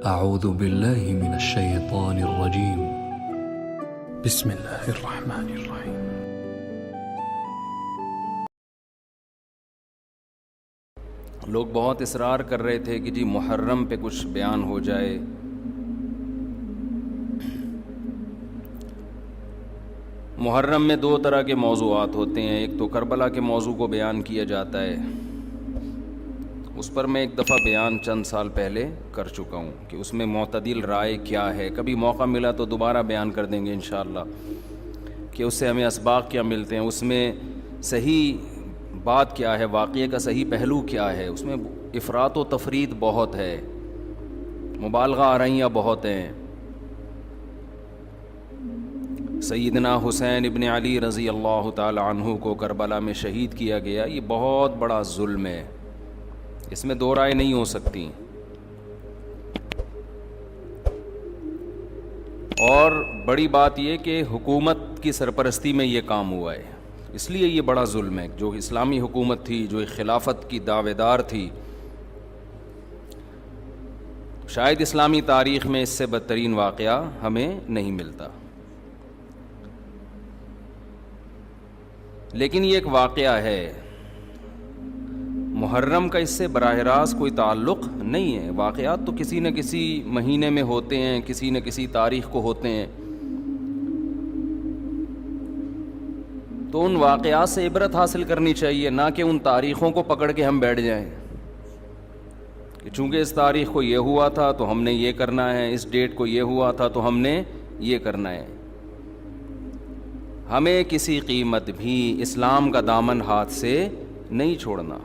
أعوذ بالله من الشيطان الرجيم. بسم الله الرحمن الرحيم. لوگ بہت اصرار کر رہے تھے کہ جی محرم پہ کچھ بیان ہو جائے. محرم میں دو طرح کے موضوعات ہوتے ہیں. ایک تو کربلا کے موضوع کو بیان کیا جاتا ہے، اس پر میں ایک دفعہ بیان چند سال پہلے کر چکا ہوں کہ اس میں معتدل رائے کیا ہے. کبھی موقع ملا تو دوبارہ بیان کر دیں گے انشاءاللہ کہ اس سے ہمیں اسباق کیا ملتے ہیں، اس میں صحیح بات کیا ہے، واقعے کا صحیح پہلو کیا ہے. اس میں افراط و تفرید بہت ہے، مبالغہ آرائیاں بہت ہیں. سیدنا حسین ابن علی رضی اللہ تعالی عنہ کو کربلا میں شہید کیا گیا، یہ بہت بڑا ظلم ہے، اس میں دو رائے نہیں ہو سکتی. اور بڑی بات یہ کہ حکومت کی سرپرستی میں یہ کام ہوا ہے، اس لیے یہ بڑا ظلم ہے. جو اسلامی حکومت تھی، جو خلافت کی دعوے دار تھی، شاید اسلامی تاریخ میں اس سے بدترین واقعہ ہمیں نہیں ملتا. لیکن یہ ایک واقعہ ہے، محرم کا اس سے براہ راست کوئی تعلق نہیں ہے. واقعات تو کسی نہ کسی مہینے میں ہوتے ہیں، کسی نہ کسی تاریخ کو ہوتے ہیں، تو ان واقعات سے عبرت حاصل کرنی چاہیے، نہ کہ ان تاریخوں کو پکڑ کے ہم بیٹھ جائیں کہ چونکہ اس تاریخ کو یہ ہوا تھا تو ہم نے یہ کرنا ہے، اس ڈیٹ کو یہ ہوا تھا تو ہم نے یہ کرنا ہے. ہمیں کسی قیمت بھی اسلام کا دامن ہاتھ سے نہیں چھوڑنا.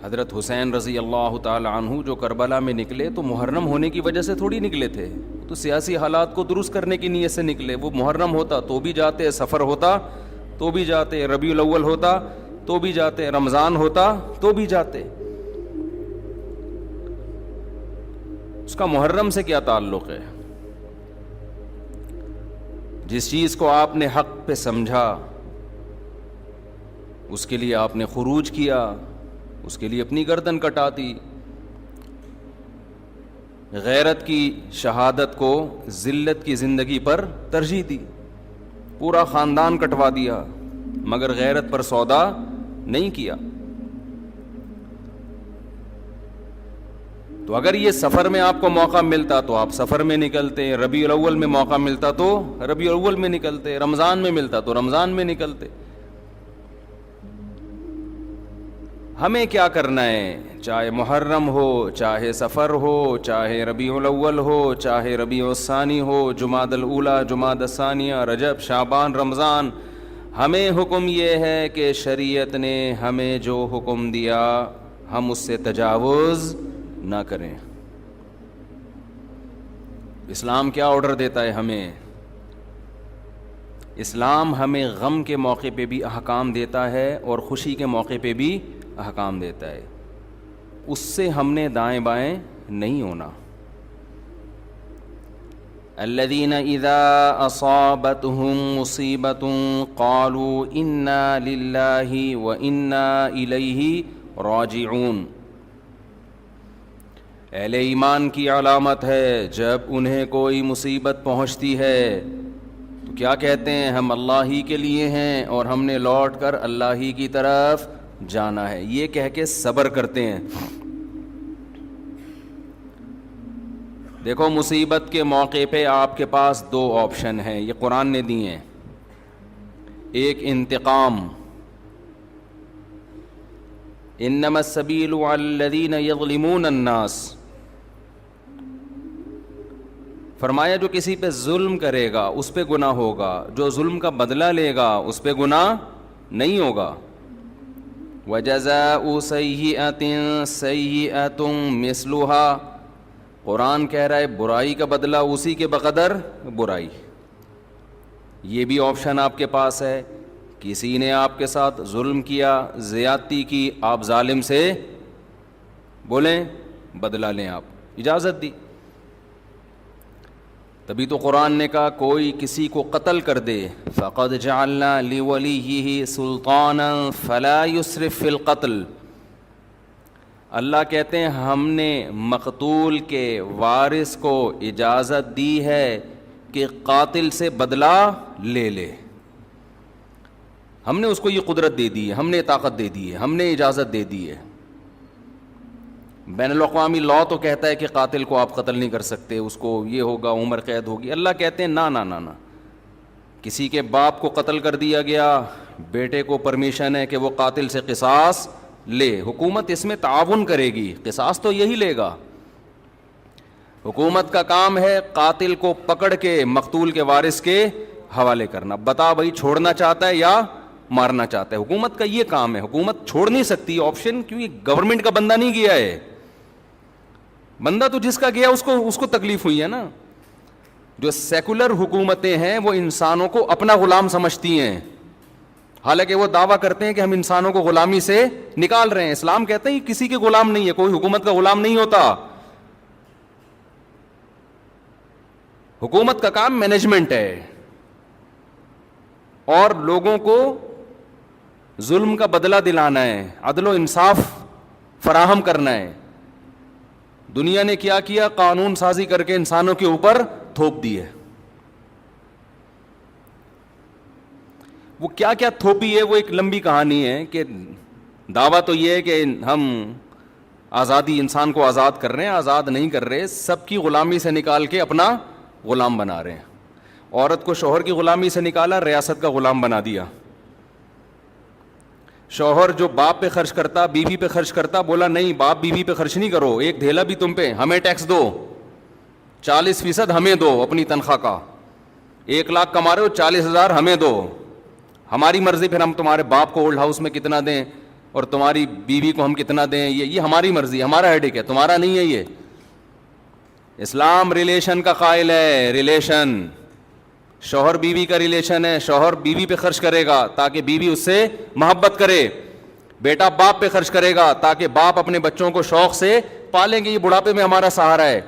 حضرت حسین رضی اللہ تعالی عنہ جو کربلا میں نکلے تو محرم ہونے کی وجہ سے تھوڑی نکلے تھے، تو سیاسی حالات کو درست کرنے کی نیت سے نکلے. وہ محرم ہوتا تو بھی جاتے، سفر ہوتا تو بھی جاتے، ربیع الاول ہوتا تو بھی جاتے، رمضان ہوتا تو بھی جاتے. اس کا محرم سے کیا تعلق ہے؟ جس چیز کو آپ نے حق پہ سمجھا اس کے لیے آپ نے خروج کیا، اس کے لیے اپنی گردن کٹا دی. غیرت کی شہادت کو ذلت کی زندگی پر ترجیح دی، پورا خاندان کٹوا دیا مگر غیرت پر سودا نہیں کیا. تو اگر یہ سفر میں آپ کو موقع ملتا تو آپ سفر میں نکلتے، ربیع الاول میں موقع ملتا تو ربیع الاول میں نکلتے، رمضان میں ملتا تو رمضان میں نکلتے. ہمیں کیا کرنا ہے؟ چاہے محرم ہو، چاہے سفر ہو، چاہے ربیع الاول ہو، چاہے ربیع الثانی ہو، جمادی الاولی، جمادی الثانیہ، رجب، شعبان، رمضان، ہمیں حکم یہ ہے کہ شریعت نے ہمیں جو حکم دیا ہم اس سے تجاوز نہ کریں. اسلام کیا آرڈر دیتا ہے ہمیں؟ اسلام ہمیں غم کے موقع پہ بھی احکام دیتا ہے اور خوشی کے موقع پہ بھی احکام دیتا ہے. اس سے ہم نے دائیں بائیں نہیں ہونا. الذین اذا اصابتهم مصیبۃ قالوا انا للہ وانا الیہ راجعون. اہل ایمان کی علامت ہے جب انہیں کوئی مصیبت پہنچتی ہے تو کیا کہتے ہیں؟ ہم اللہ ہی کے لیے ہیں اور ہم نے لوٹ کر اللہ ہی کی طرف جانا ہے. یہ کہہ کے صبر کرتے ہیں. دیکھو، مصیبت کے موقع پہ آپ کے پاس دو آپشن ہیں، یہ قرآن نے دی ہیں. ایک انتقام، انما السبیل علی الذین یظلمون الناس. فرمایا جو کسی پہ ظلم کرے گا اس پہ گناہ ہوگا، جو ظلم کا بدلہ لے گا اس پہ گناہ نہیں ہوگا. وَجَزَاءُ سَيِّئَةٍ سَيِّئَةٌ مِثْلُهَا. قرآن کہہ رہا ہے برائی کا بدلہ اسی کے بقدر برائی. یہ بھی آپشن آپ کے پاس ہے. کسی نے آپ کے ساتھ ظلم کیا، زیادتی کی، آپ ظالم سے بولیں بدلہ لیں، آپ اجازت دی. تبھی تو قرآن نے کہا کوئی کسی کو قتل کر دے فقد جعلنا لولیہ سلطانا فلا یسرف فی القتل. اللہ کہتے ہیں ہم نے مقتول کے وارث کو اجازت دی ہے کہ قاتل سے بدلہ لے لے. ہم نے اس کو یہ قدرت دے دی ہے, ہم نے طاقت دے دی ہے, ہم نے اجازت دے دی ہے. بین الاقوامی لاء تو کہتا ہے کہ قاتل کو آپ قتل نہیں کر سکتے, اس کو یہ ہوگا, عمر قید ہوگی. اللہ کہتے ہیں نا نا نا نا, کسی کے باپ کو قتل کر دیا گیا, بیٹے کو پرمیشن ہے کہ وہ قاتل سے قصاص لے. حکومت اس میں تعاون کرے گی, قصاص تو یہی لے گا. حکومت کا کام ہے قاتل کو پکڑ کے مقتول کے وارث کے حوالے کرنا. بتا بھائی چھوڑنا چاہتا ہے یا مارنا چاہتا ہے, حکومت کا یہ کام ہے. حکومت چھوڑ نہیں سکتی آپشن, کیونکہ گورنمنٹ کا بندہ نہیں گیا ہے. بندہ تو جس کا گیا اس کو تکلیف ہوئی ہے نا. جو سیکولر حکومتیں ہیں وہ انسانوں کو اپنا غلام سمجھتی ہیں, حالانکہ وہ دعویٰ کرتے ہیں کہ ہم انسانوں کو غلامی سے نکال رہے ہیں. اسلام کہتے ہیں کسی کے غلام نہیں ہے, کوئی حکومت کا غلام نہیں ہوتا. حکومت کا کام مینجمنٹ ہے اور لوگوں کو ظلم کا بدلہ دلانا ہے, عدل و انصاف فراہم کرنا ہے. دنیا نے کیا کیا, قانون سازی کر کے انسانوں کے اوپر تھوپ دی ہے. وہ کیا کیا تھوپی ہے وہ ایک لمبی کہانی ہے, کہ دعویٰ تو یہ ہے کہ ہم آزادی, انسان کو آزاد کر رہے ہیں, آزاد نہیں کر رہے, سب کی غلامی سے نکال کے اپنا غلام بنا رہے ہیں. عورت کو شوہر کی غلامی سے نکالا, ریاست کا غلام بنا دیا. شوہر جو باپ پہ خرچ کرتا, بیوی پہ خرچ کرتا, بولا نہیں باپ بیوی پہ خرچ نہیں کرو, ایک دھیلا بھی تم پہ, ہمیں ٹیکس دو, 40% ہمیں دو اپنی تنخواہ کا. 1 لاکھ کما رہے ہو, 40,000 ہمیں دو, ہماری مرضی, پھر ہم تمہارے باپ کو اولڈ ہاؤس میں کتنا دیں اور تمہاری بیوی کو ہم کتنا دیں, یہ ہماری مرضی, ہمارا ہیڈک ہے, تمہارا نہیں ہے. یہ اسلام ریلیشن کا قائل ہے. ریلیشن شوہر بیوی کا ریلیشن ہے, شوہر بیوی پہ خرچ کرے گا تاکہ بیوی اس سے محبت کرے, بیٹا باپ پہ خرچ کرے گا تاکہ باپ اپنے بچوں کو شوق سے پالیں گے, یہ بڑھاپے میں ہمارا سہارا ہے.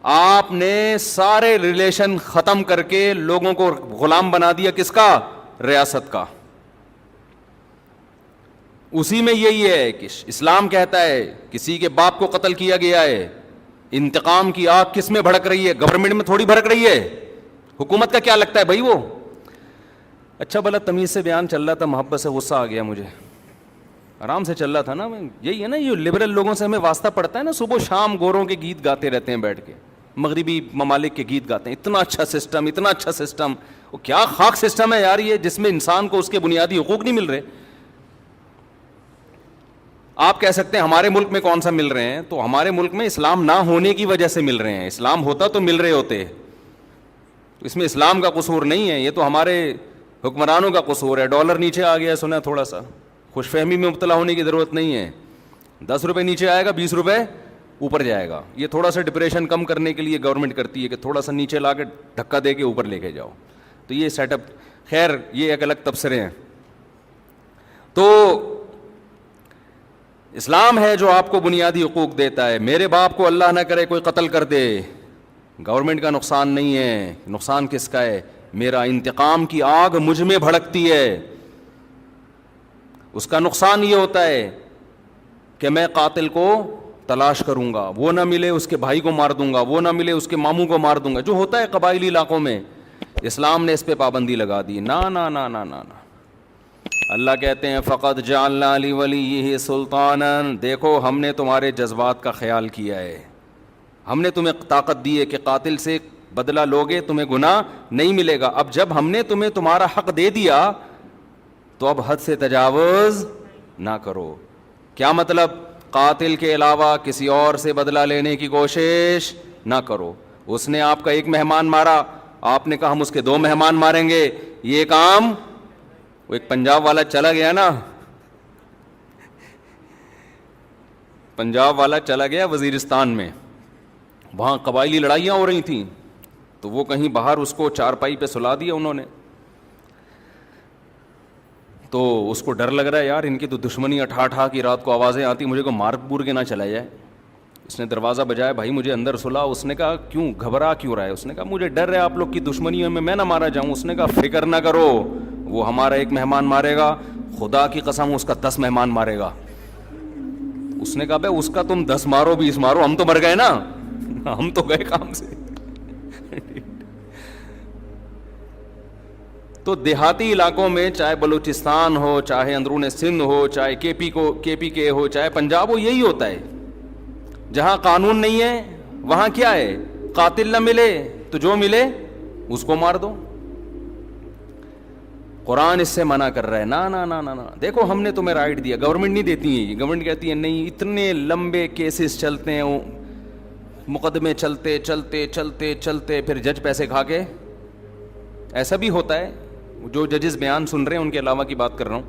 آپ نے سارے ریلیشن ختم کر کے لوگوں کو غلام بنا دیا, کس کا؟ ریاست کا. اسی میں یہی ہے کہ اسلام کہتا ہے کسی کے باپ کو قتل کیا گیا ہے, انتقام کی آگ کس میں بھڑک رہی ہے؟ گورنمنٹ میں تھوڑی بھڑک رہی ہے. حکومت کا کیا لگتا ہے بھائی وہ؟ اچھا بھلا تمیز سے بیان چل رہا تھا, محبت سے غصہ آ گیا مجھے, آرام سے چل رہا تھا نا. یہی ہے نا, یہ لبرل لوگوں سے ہمیں واسطہ پڑتا ہے نا, صبح شام گوروں کے گیت گاتے رہتے ہیں بیٹھ کے, مغربی ممالک کے گیت گاتے ہیں, اتنا اچھا سسٹم, اتنا اچھا سسٹم. وہ کیا خاک سسٹم ہے یار یہ, جس میں انسان کو اس کے بنیادی حقوق نہیں مل رہے. آپ کہہ سکتے ہیں ہمارے ملک میں کون سا مل رہے ہیں, تو ہمارے ملک میں اسلام نہ ہونے کی وجہ سے مل رہے ہیں. اسلام ہوتا تو مل رہے ہوتے. اس میں اسلام کا قصور نہیں ہے, یہ تو ہمارے حکمرانوں کا قصور ہے. ڈالر نیچے آ گیا سنا, تھوڑا سا خوش فہمی میں مبتلا ہونے کی ضرورت نہیں ہے. 10 روپے نیچے آئے گا, 20 روپے اوپر جائے گا. یہ تھوڑا سا ڈپریشن کم کرنے کے لیے گورنمنٹ کرتی ہے کہ تھوڑا سا نیچے لا کے دھکا دے کے اوپر لے کے جاؤ. تو یہ سیٹ اپ, خیر یہ ایک الگ تبصرے ہیں. تو اسلام ہے جو آپ کو بنیادی حقوق دیتا ہے. میرے باپ کو اللہ نہ کرے کوئی قتل کر دے, گورنمنٹ کا نقصان نہیں ہے. نقصان کس کا ہے؟ میرا انتقام کی آگ مجھ میں بھڑکتی ہے. اس کا نقصان یہ ہوتا ہے کہ میں قاتل کو تلاش کروں گا, وہ نہ ملے اس کے بھائی کو مار دوں گا, وہ نہ ملے اس کے ماموں کو مار دوں گا, جو ہوتا ہے قبائلی علاقوں میں. اسلام نے اس پہ پابندی لگا دی. نا نا نا نا نا نا. اللہ کہتے ہیں فقط جعلنا لولیہ سلطانا, دیکھو ہم نے تمہارے جذبات کا خیال کیا ہے, ہم نے تمہیں طاقت دی ہے کہ قاتل سے بدلہ لوگے تمہیں گناہ نہیں ملے گا. اب جب ہم نے تمہیں تمہارا حق دے دیا تو اب حد سے تجاوز نہ کرو. کیا مطلب؟ قاتل کے علاوہ کسی اور سے بدلہ لینے کی کوشش نہ کرو. اس نے آپ کا ایک مہمان مارا, آپ نے کہا ہم اس کے 2 مہمان ماریں گے. یہ کام, وہ ایک پنجاب والا چلا گیا نا, پنجاب والا چلا گیا وزیرستان میں, وہاں قبائلی لڑائیاں ہو رہی تھیں, تو وہ کہیں باہر اس کو چارپائی پہ سلا دیا انہوں نے. تو اس کو ڈر لگ رہا ہے یار ان کی تو دشمنی اٹھا ٹھا کی رات کو آوازیں آتی, مجھے کو مار پور کے نہ چلا جائے. اس نے دروازہ بجایا, بھائی مجھے اندر سلا. اس نے کہا کیوں, گھبرا کیوں رہا ہے؟ اس نے کہا مجھے ڈر ہے آپ لوگ کی دشمنیوں میں نہ مارا جاؤں. اس نے کہا فکر نہ کرو, وہ ہمارا ایک مہمان مارے گا, خدا کی قسم اس کا 10 مہمان مارے گا. اس نے کہا بھائی اس کا تم 10 مارو 20 مارو, ہم تو مر گئے نا, ہم تو گئے کام سے. تو دیہاتی علاقوں میں چاہے بلوچستان ہو, چاہے اندرون سندھ ہو, چاہے کے پی کے ہو, چاہے پنجاب ہو, یہی ہوتا ہے. جہاں قانون نہیں ہے وہاں کیا ہے, قاتل نہ ملے تو جو ملے اس کو مار دو. قرآن اس سے منع کر رہا ہے, نا نا نا نا, دیکھو ہم نے تمہیں رائٹ دیا, گورنمنٹ نہیں دیتی ہے, گورنمنٹ کہتی ہے نہیں, اتنے لمبے کیسز چلتے ہیں, مقدمے چلتے چلتے چلتے چلتے پھر جج پیسے کھا کے. ایسا بھی ہوتا ہے, جو ججز بیان سن رہے ہیں ان کے علاوہ کی بات کر رہا ہوں.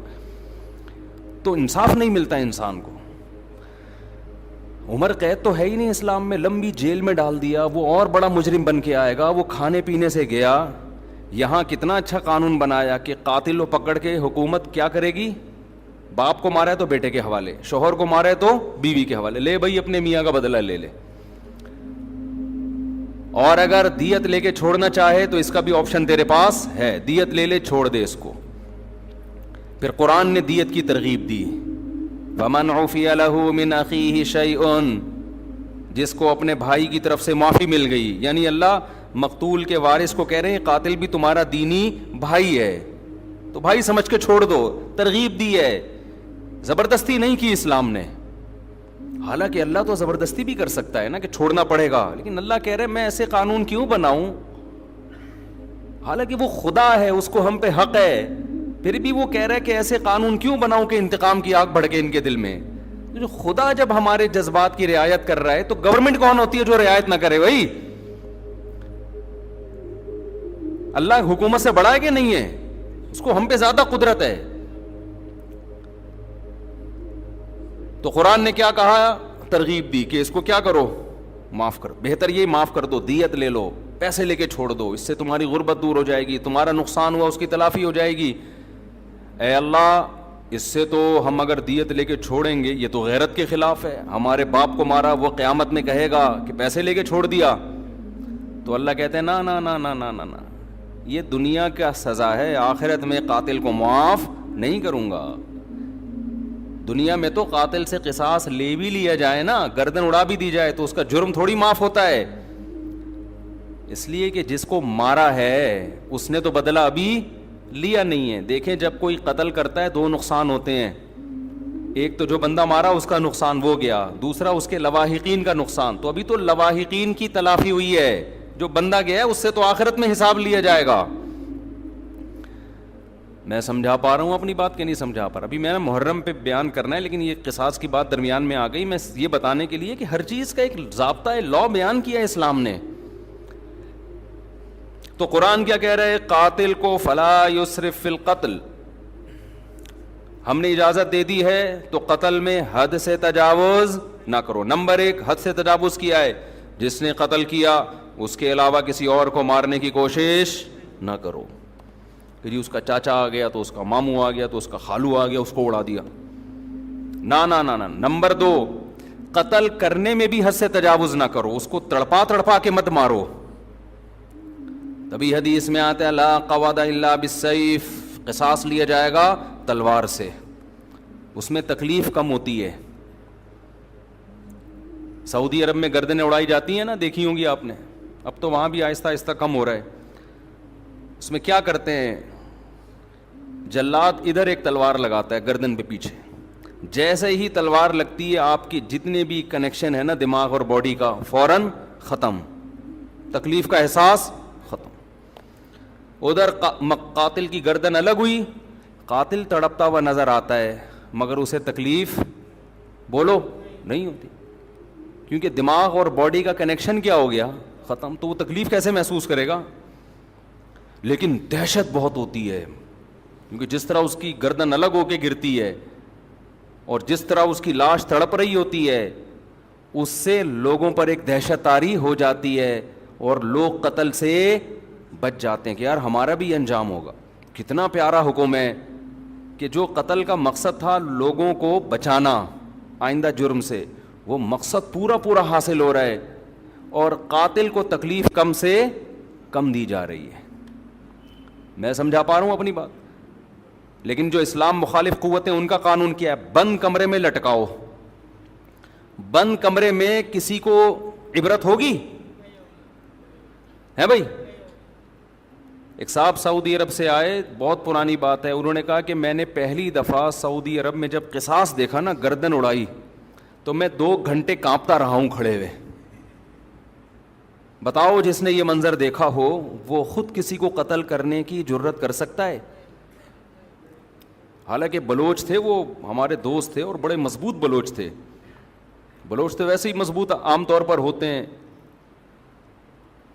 تو انصاف نہیں ملتا انسان کو. عمر قید تو ہے ہی نہیں اسلام میں, لمبی جیل میں ڈال دیا, وہ اور بڑا مجرم بن کے آئے گا. وہ کھانے پینے سے گیا. یہاں کتنا اچھا قانون بنایا کہ قاتل کو پکڑ کے حکومت کیا کرے گی, باپ کو مارا ہے تو بیٹے کے حوالے, شوہر کو مارا ہے تو بیوی کے حوالے, لے بھائی اپنے میاں کا بدلہ لے لے. اور اگر دیت لے کے چھوڑنا چاہے تو اس کا بھی آپشن تیرے پاس ہے, دیت لے لے, چھوڑ دے اس کو. پھر قرآن نے دیت کی ترغیب دی, وَمَنْ عُفِيَ لَهُ مِنْ أَخِيهِ شَيْءٌ, جس کو اپنے بھائی کی طرف سے معافی مل گئی. یعنی اللہ مقتول کے وارث کو کہہ رہے ہیں قاتل بھی تمہارا دینی بھائی ہے تو بھائی سمجھ کے چھوڑ دو. ترغیب دی ہے, زبردستی نہیں کی اسلام نے. حالانکہ اللہ تو زبردستی بھی کر سکتا ہے نا کہ چھوڑنا پڑے گا, لیکن اللہ کہہ رہے میں ایسے قانون کیوں بناؤں, حالانکہ وہ خدا ہے, اس کو ہم پہ حق ہے, پھر بھی وہ کہہ رہا ہے کہ ایسے قانون کیوں بناؤں کہ انتقام کی آگ بھڑکے ان کے دل میں. جو خدا جب ہمارے جذبات کی رعایت کر رہا ہے تو گورنمنٹ کون ہوتی ہے جو رعایت نہ کرے بھائی. اللہ حکومت سے بڑا ہے کہ نہیں ہے, اس کو ہم پہ زیادہ قدرت ہے. تو قرآن نے کیا کہا, ترغیب دی کہ اس کو کیا کرو, معاف کرو. بہتر یہ معاف کر دو, دیت لے لو, پیسے لے کے چھوڑ دو, اس سے تمہاری غربت دور ہو جائے گی, تمہارا نقصان ہوا اس کی تلافی ہو جائے گی. اے اللہ, اس سے تو ہم اگر دیت لے کے چھوڑیں گے یہ تو غیرت کے خلاف ہے. ہمارے باپ کو مارا, وہ قیامت میں کہے گا کہ پیسے لے کے چھوڑ دیا. تو اللہ کہتے ہیں نا نا نا نا نا نا, یہ دنیا کا سزا ہے, آخرت میں قاتل کو معاف نہیں کروں گا. دنیا میں تو قاتل سے قصاص لے بھی لیا جائے نا, گردن اڑا بھی دی جائے تو اس کا جرم تھوڑی معاف ہوتا ہے. اس لیے کہ جس کو مارا ہے اس نے تو بدلہ ابھی لیا نہیں ہے. دیکھیں جب کوئی قتل کرتا ہے دو نقصان ہوتے ہیں, ایک تو جو بندہ مارا اس کا نقصان وہ گیا, دوسرا اس کے لواحقین کا نقصان. تو ابھی تو لواحقین کی تلافی ہوئی ہے, جو بندہ گیا ہے اس سے تو آخرت میں حساب لیا جائے گا. میں سمجھا پا رہا ہوں اپنی بات کہ نہیں سمجھا پا رہا. ابھی میں نے محرم پہ بیان کرنا ہے, لیکن یہ قصاص کی بات درمیان میں آ گئی. میں یہ بتانے کے لیے کہ ہر چیز کا ایک ضابطہ ہے, لا بیان کیا ہے اسلام نے. تو قرآن کیا کہہ رہے, قاتل کو فلا یسرف فی القتل, ہم نے اجازت دے دی ہے تو قتل میں حد سے تجاوز نہ کرو. نمبر 1 حد سے تجاوز کیا ہے, جس نے قتل کیا اس کے علاوہ کسی اور کو مارنے کی کوشش نہ کرو. کہ جی اس کا چاچا آ گیا تو اس کا ماموں آ گیا تو اس کا خالو آ گیا, اس کو اڑا دیا, نا نا نا نا. نمبر 2 قتل کرنے میں بھی حد سے تجاوز نہ کرو, اس کو تڑپا تڑپا کے مت مارو. تبھی حدیث میں آتا ہے لا قواد الا بالسیف, قصاص لیا جائے گا تلوار سے, اس میں تکلیف کم ہوتی ہے. سعودی عرب میں گردنیں اڑائی جاتی ہیں نا, دیکھی ہوں گی آپ نے, اب تو وہاں بھی آہستہ آہستہ کم ہو رہا ہے. اس میں کیا کرتے ہیں, جلاد ادھر ایک تلوار لگاتا ہے گردن پہ پیچھے, جیسے ہی تلوار لگتی ہے آپ کی جتنے بھی کنیکشن ہے نا دماغ اور باڈی کا, فوراً ختم, تکلیف کا احساس ختم. ادھر قاتل کی گردن الگ ہوئی, قاتل تڑپتا ہوا نظر آتا ہے مگر اسے تکلیف بولو نہیں ہوتی, کیونکہ دماغ اور باڈی کا کنیکشن کیا ہو گیا, ختم. تو وہ تکلیف کیسے محسوس کرے گا, لیکن دہشت بہت ہوتی ہے, کیونکہ جس طرح اس کی گردن الگ ہو کے گرتی ہے اور جس طرح اس کی لاش تڑپ رہی ہوتی ہے, اس سے لوگوں پر ایک دہشت طاری ہو جاتی ہے اور لوگ قتل سے بچ جاتے ہیں کہ یار ہمارا بھی انجام ہوگا. کتنا پیارا حکم ہے کہ جو قتل کا مقصد تھا لوگوں کو بچانا آئندہ جرم سے, وہ مقصد پورا پورا حاصل ہو رہا ہے اور قاتل کو تکلیف کم سے کم دی جا رہی ہے. میں سمجھا پا رہا ہوں اپنی بات. لیکن جو اسلام مخالف قوتیں ان کا قانون کیا ہے, بند کمرے میں لٹکاؤ, بند کمرے میں کسی کو عبرت ہوگی؟ ہے بھائی؟ ایک صاحب سعودی عرب سے آئے، بہت پرانی بات ہے، انہوں نے کہا کہ میں نے پہلی دفعہ سعودی عرب میں جب قصاص دیکھا نا، گردن اڑائی، تو میں 2 گھنٹے کانپتا رہا ہوں کھڑے ہوئے۔ بتاؤ جس نے یہ منظر دیکھا ہو وہ خود کسی کو قتل کرنے کی جرت کر سکتا ہے؟ حالانکہ بلوچ تھے، وہ ہمارے دوست تھے اور بڑے مضبوط بلوچ تھے۔ بلوچ تو ویسے ہی مضبوط عام طور پر ہوتے ہیں،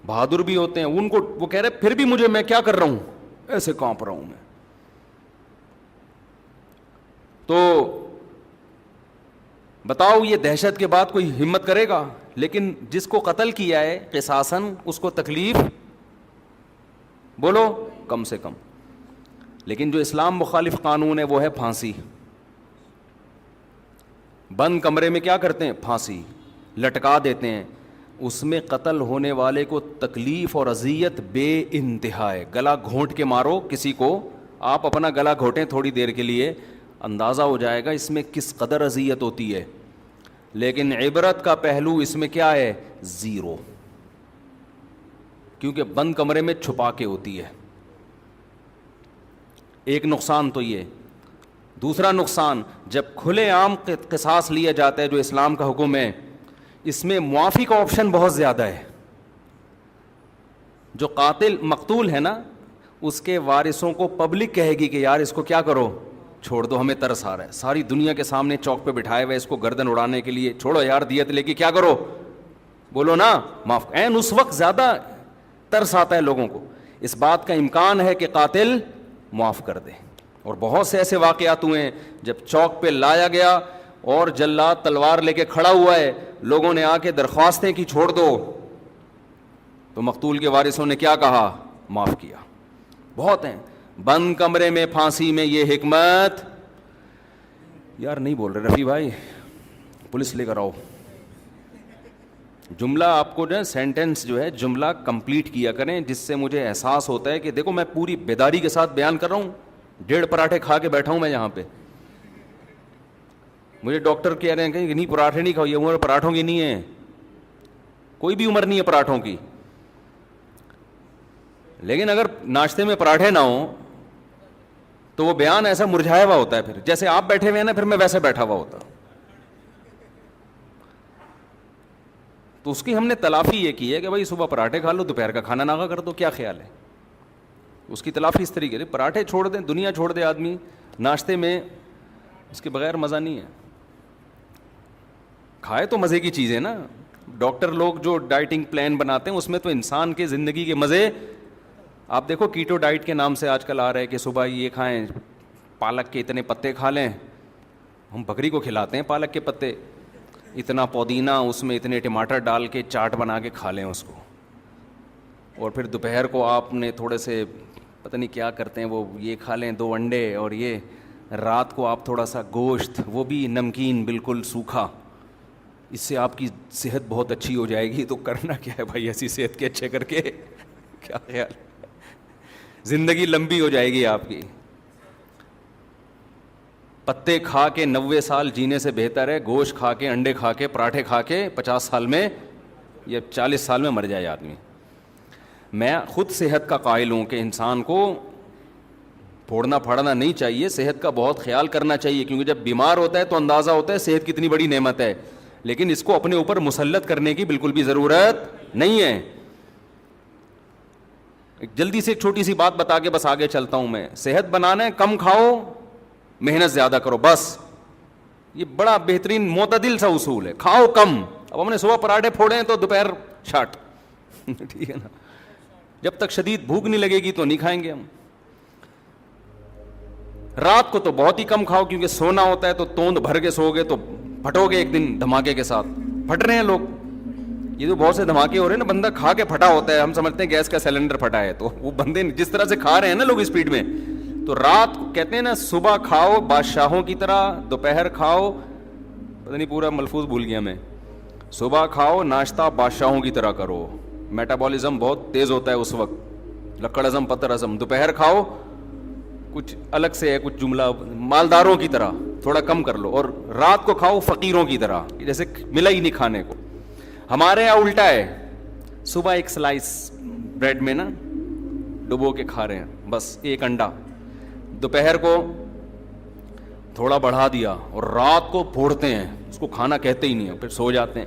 بہادر بھی ہوتے ہیں۔ ان کو وہ کہہ رہے پھر بھی مجھے، میں کیا کر رہا ہوں، ایسے کانپ رہا ہوں میں۔ تو بتاؤ یہ دہشت کے بعد کوئی ہمت کرے گا؟ لیکن جس کو قتل کیا ہے قصاصاً، اس کو تکلیف بولو کم سے کم۔ لیکن جو اسلام مخالف قانون ہے وہ ہے پھانسی۔ بند کمرے میں کیا کرتے ہیں؟ پھانسی لٹکا دیتے ہیں۔ اس میں قتل ہونے والے کو تکلیف اور اذیت بے انتہا ہے۔ گلا گھونٹ کے مارو کسی کو، آپ اپنا گلا گھونٹیں تھوڑی دیر کے لیے، اندازہ ہو جائے گا اس میں کس قدر اذیت ہوتی ہے۔ لیکن عبرت کا پہلو اس میں کیا ہے؟ 0، کیونکہ بند کمرے میں چھپا کے ہوتی ہے۔ ایک نقصان تو یہ۔ دوسرا نقصان، جب کھلے عام قصاص لیا جاتا ہے جو اسلام کا حکم ہے، اس میں معافی کا آپشن بہت زیادہ ہے۔ جو قاتل مقتول ہے نا، اس کے وارثوں کو پبلک کہے گی کہ یار اس کو کیا کرو، چھوڑ دو، ہمیں ترس آ رہا ہے، ساری دنیا کے سامنے چوک پہ بٹھائے ہوئے اس کو گردن اڑانے کے لیے، چھوڑو یار دیت لے کے کیا کرو، بولو نا معاف۔ این اس وقت زیادہ ترس آتا ہے لوگوں کو، اس بات کا امکان ہے کہ قاتل معاف کر دے۔ اور بہت سے ایسے واقعات ہوئے ہیں جب چوک پہ لایا گیا اور جلاد تلوار لے کے کھڑا ہوا ہے، لوگوں نے آ کے درخواستیں کی چھوڑ دو، تو مقتول کے وارثوں نے کیا کہا؟ معاف کیا۔ بہت ہیں۔ بند کمرے میں پھانسی میں یہ حکمت، یار نہیں بول رہے رفیع بھائی، پولیس لے کر آؤ۔ جملہ آپ کو جو ہے سینٹنس جو ہے جملہ کمپلیٹ کیا کریں، جس سے مجھے احساس ہوتا ہے کہ دیکھو میں پوری بیداری کے ساتھ بیان کر رہا ہوں، 1.5 پراٹھے کھا کے بیٹھا ہوں میں یہاں پہ۔ مجھے ڈاکٹر کہہ رہے ہیں کہ نہیں پراٹھے نہیں کھاؤ، یہ عمر پراٹھوں کی نہیں ہے، کوئی بھی عمر نہیں ہے پراٹھوں کی۔ لیکن اگر ناشتے میں پراٹھے نہ ہوں تو وہ بیان ایسا مرجھایا ہوا ہوتا ہے، پھر جیسے آپ بیٹھے ہوئے ہیں نا، پھر میں ویسے بیٹھا ہوا ہوتا۔ تو اس کی ہم نے تلافی یہ کی ہے کہ بھائی صبح پراٹھے کھا لو، دوپہر کا کھانا نہ کر دو، کیا خیال ہے؟ اس کی تلافی اس طریقے سے، پراٹھے چھوڑ دیں، دنیا چھوڑ دے آدمی، ناشتے میں اس کے بغیر مزہ نہیں ہے۔ کھائے تو مزے کی چیزیں نا، ڈاکٹر لوگ جو ڈائٹنگ پلان بناتے ہیں اس میں تو انسان کے زندگی کے مزے، آپ دیکھو کیٹو ڈائٹ کے نام سے آج کل آ رہا ہے کہ صبح یہ کھائیں، پالک کے اتنے پتے کھا لیں، ہم بکری کو کھلاتے ہیں پالک کے پتے، اتنا پودینہ اس میں اتنے ٹماٹر ڈال کے چاٹ بنا کے کھا لیں اس کو، اور پھر دوپہر کو آپ نے تھوڑے سے پتہ نہیں کیا کرتے ہیں وہ یہ کھا لیں 2 انڈے، اور یہ رات کو آپ تھوڑا سا گوشت، وہ بھی نمکین بالکل سوکھا، اس سے آپ کی صحت بہت اچھی ہو جائے گی۔ تو کرنا کیا ہے بھائی ایسی صحت کے اچھے کر کے، کیا خیال، زندگی لمبی ہو جائے گی آپ کی۔ پتے کھا کے 90 سال جینے سے بہتر ہے گوشت کھا کے، انڈے کھا کے، پراٹھے کھا کے 50 سال میں یا 40 سال میں مر جائے آدمی۔ میں خود صحت کا قائل ہوں کہ انسان کو پھوڑنا پھاڑنا نہیں چاہیے، صحت کا بہت خیال کرنا چاہیے، کیونکہ جب بیمار ہوتا ہے تو اندازہ ہوتا ہے صحت کتنی بڑی نعمت ہے، لیکن اس کو اپنے اوپر مسلط کرنے کی بالکل بھی ضرورت نہیں ہے۔ جلدی سے ایک چھوٹی سی بات بتا کے بس آگے چلتا ہوں میں، صحت بنانا ہے کم کھاؤ، محنت زیادہ کرو، بس یہ بڑا بہترین معتدل سا اصول ہے، کھاؤ کم۔ اب ہم نے صبح پراٹھے پھوڑے ہیں تو دوپہر شاٹ، ٹھیک ہے نا، جب تک شدید بھوک نہیں لگے گی تو نہیں کھائیں گے ہم۔ رات کو تو بہت ہی کم کھاؤ، کیونکہ سونا ہوتا ہے تو توند بھر کے سو گے تو پھٹو گے ایک دن دھماکے کے ساتھ، پھٹ رہے ہیں لوگ، یہ جو بہت سے دھماکے ہو رہے ہیں نا، بندہ کھا کے پھٹا ہوتا ہے، ہم سمجھتے ہیں گیس کا سلنڈر پھٹا ہے، تو وہ بندے جس طرح سے کھا رہے ہیں نا لوگ اسپیڈ میں، تو رات کو کہتے ہیں نا صبح کھاؤ بادشاہوں کی طرح، دوپہر کھاؤ، پتہ نہیں پورا ملفوظ بھول گیا میں، صبح کھاؤ ناشتہ بادشاہوں کی طرح کرو، میٹابولزم بہت تیز ہوتا ہے اس وقت، لکڑ ہضم پتر ہضم، دوپہر کھاؤ کچھ الگ سے ہے، کچھ جملہ مالداروں کی طرح، تھوڑا کم کر لو, اور رات کو کھاؤ فقیروں کی طرح, جیسے ملا ہی نہیں کھانے کو. ہمارے یہاں الٹا ہے, صبح ایک سلائس بریڈ میں نا ڈبو کے کھا رہے ہیں, بس ایک انڈا, دوپہر کو تھوڑا بڑھا دیا اور رات کو پھوڑتے ہیں, اس کو کھانا کہتے ہی نہیں ہیں, پھر سو جاتے ہیں.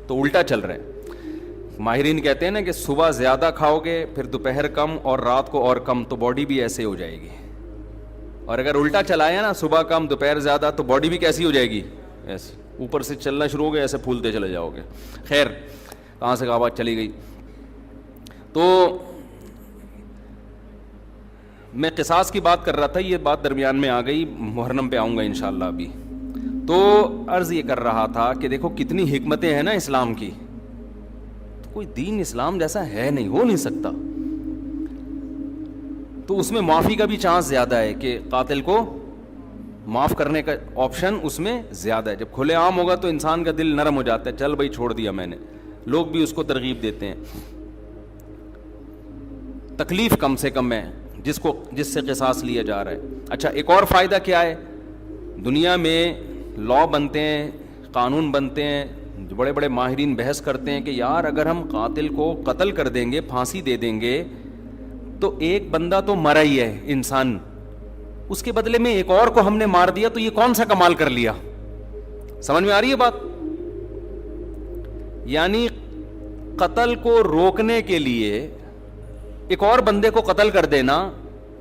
تو الٹا چل رہا ہے. ماہرین کہتے ہیں نا کہ صبح زیادہ کھاؤ گے, پھر دوپہر کم اور رات کو اور کم, تو باڈی بھی ایسے ہو جائے گی. اور اگر الٹا چلایا نا, صبح کم دوپہر زیادہ, تو باڈی بھی کیسی ہو جائے گی, ایسے اوپر سے چلنا شروع ہو گئے, ایسے پھولتے چلے جاؤ گے. خیر, کہاں سے کہاں بات چلی گئی. تو میں قصاص کی بات کر رہا تھا, یہ بات درمیان میں آ گئی, محرم پہ آؤں گا انشاءاللہ ابھی. تو عرض یہ کر رہا تھا کہ دیکھو کتنی حکمتیں ہیں نا اسلام کی, کوئی دین اسلام جیسا ہے نہیں, ہو نہیں سکتا. تو اس میں معافی کا بھی چانس زیادہ ہے, کہ قاتل کو معاف کرنے کا آپشن اس میں زیادہ ہے. جب کھلے عام ہوگا تو انسان کا دل نرم ہو جاتا ہے, چل بھائی چھوڑ دیا میں نے, لوگ بھی اس کو ترغیب دیتے ہیں. تکلیف کم سے کم ہے جس سے قصاص لیا جا رہا ہے. اچھا, ایک اور فائدہ کیا ہے, دنیا میں لا بنتے ہیں, قانون بنتے ہیں, بڑے بڑے ماہرین بحث کرتے ہیں کہ یار اگر ہم قاتل کو قتل کر دیں گے, پھانسی دے دیں گے, تو ایک بندہ تو مرا ہی ہے انسان, اس کے بدلے میں ایک اور کو ہم نے مار دیا, تو یہ کون سا کمال کر لیا. سمجھ میں آ رہی ہے بات؟ یعنی قتل کو روکنے کے لیے ایک اور بندے کو قتل کر دینا,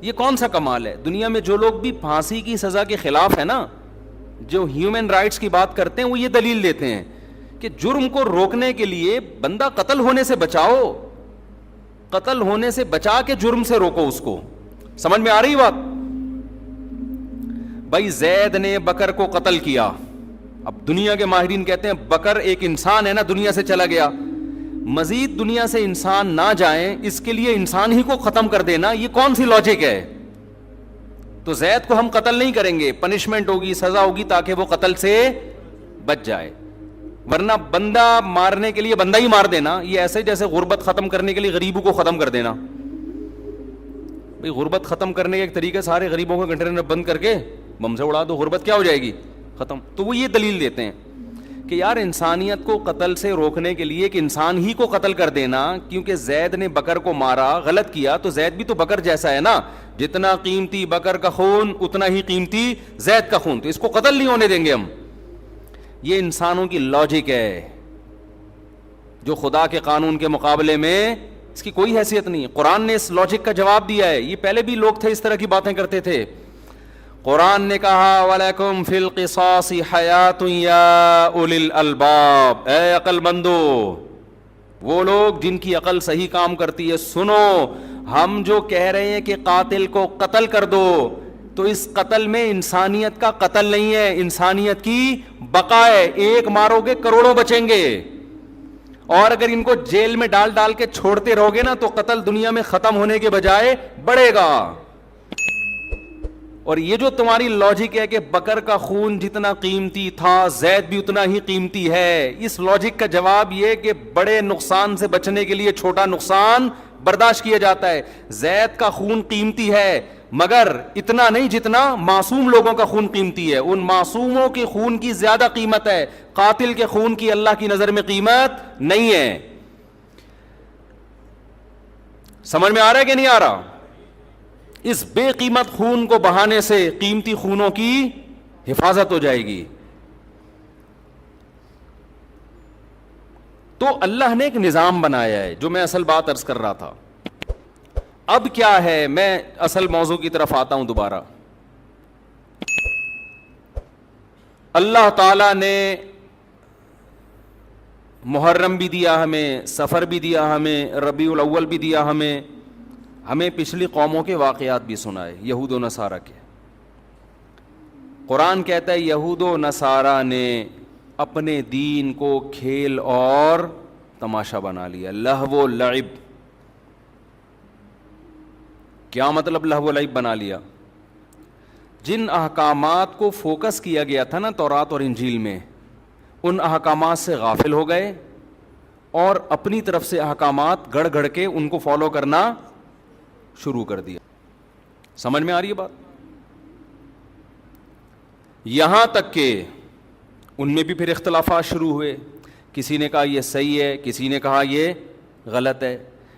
یہ کون سا کمال ہے. دنیا میں جو لوگ بھی پھانسی کی سزا کے خلاف ہے نا, جو ہیومن رائٹس کی بات کرتے ہیں, وہ یہ دلیل دیتے ہیں کہ جرم کو روکنے کے لیے بندہ قتل ہونے سے بچاؤ, قتل ہونے سے بچا کے جرم سے روکو اس کو. سمجھ میں آ رہی بات؟ بھائی زید نے بکر کو قتل کیا, اب دنیا کے ماہرین کہتے ہیں بکر ایک انسان ہے نا, دنیا سے چلا گیا, مزید دنیا سے انسان نہ جائیں, اس کے لیے انسان ہی کو ختم کر دینا, یہ کون سی لاجک ہے. تو زید کو ہم قتل نہیں کریں گے, پنشمنٹ ہوگی, سزا ہوگی, تاکہ وہ قتل سے بچ جائے, ورنہ بندہ مارنے کے لیے بندہ ہی مار دینا, یہ ایسے جیسے غربت ختم کرنے کے لیے غریبوں کو ختم کر دینا. بھئی غربت ختم کرنے کا ایک طریقہ سارے غریبوں کو کنٹینر بند کر کے بم سے اڑا دو, غربت کیا ہو جائے گی, ختم. تو وہ یہ دلیل دیتے ہیں کہ یار انسانیت کو قتل سے روکنے کے لیے کہ انسان ہی کو قتل کر دینا, کیونکہ زید نے بکر کو مارا, غلط کیا, تو زید بھی تو بکر جیسا ہے نا, جتنا قیمتی بکر کا خون اتنا ہی قیمتی زید کا خون, تو اس کو قتل نہیں ہونے دیں گے ہم. یہ انسانوں کی لاجک ہے جو خدا کے قانون کے مقابلے میں اس کی کوئی حیثیت نہیں. قرآن نے اس لاجک کا جواب دیا ہے. یہ پہلے بھی لوگ تھے اس طرح کی باتیں کرتے تھے. قرآن نے کہا وَلَكُمْ فِي الْقِصَاصِ حَيَاتٌ يَا أُولِي الْأَلْبَابِ, اے عقل مندو, وہ لوگ جن کی عقل صحیح کام کرتی ہے, سنو, ہم جو کہہ رہے ہیں کہ قاتل کو قتل کر دو, تو اس قتل میں انسانیت کا قتل نہیں ہے, انسانیت کی بقا ہے. ایک مارو گے کروڑوں بچیں گے, اور اگر ان کو جیل میں ڈال کے چھوڑتے رہو گے نا, تو قتل دنیا میں ختم ہونے کے بجائے بڑھے گا. اور یہ جو تمہاری لاجک ہے کہ بکر کا خون جتنا قیمتی تھا زید بھی اتنا ہی قیمتی ہے, اس لاجک کا جواب یہ کہ بڑے نقصان سے بچنے کے لیے چھوٹا نقصان برداشت کیا جاتا ہے. زید کا خون قیمتی ہے, مگر اتنا نہیں جتنا معصوم لوگوں کا خون قیمتی ہے. ان معصوموں کے خون کی زیادہ قیمت ہے, قاتل کے خون کی اللہ کی نظر میں قیمت نہیں ہے. سمجھ میں آ رہا ہے کہ نہیں آ رہا؟ اس بے قیمت خون کو بہانے سے قیمتی خونوں کی حفاظت ہو جائے گی. تو اللہ نے ایک نظام بنایا ہے, جو میں اصل بات عرض کر رہا تھا. اب کیا ہے, میں اصل موضوع کی طرف آتا ہوں دوبارہ. اللہ تعالی نے محرم بھی دیا ہمیں, سفر بھی دیا ہمیں, ربیع الاول بھی دیا ہمیں پچھلی قوموں کے واقعات بھی سنائے, یہود و نصارہ کے. قرآن کہتا ہے یہود و نصارہ نے اپنے دین کو کھیل اور تماشا بنا لیا, لہو و لعب. کیا مطلب لہو و لعب بنا لیا؟ جن احکامات کو فوکس کیا گیا تھا نا تورات اور انجیل میں, ان احکامات سے غافل ہو گئے اور اپنی طرف سے احکامات گڑھ گڑھ کے ان کو فالو کرنا شروع کر دیا. سمجھ میں آ رہی ہے بات؟ یہاں تک کہ ان میں بھی پھر اختلافات شروع ہوئے. کسی نے کہا یہ صحیح ہے, کسی نے کہا یہ غلط ہے.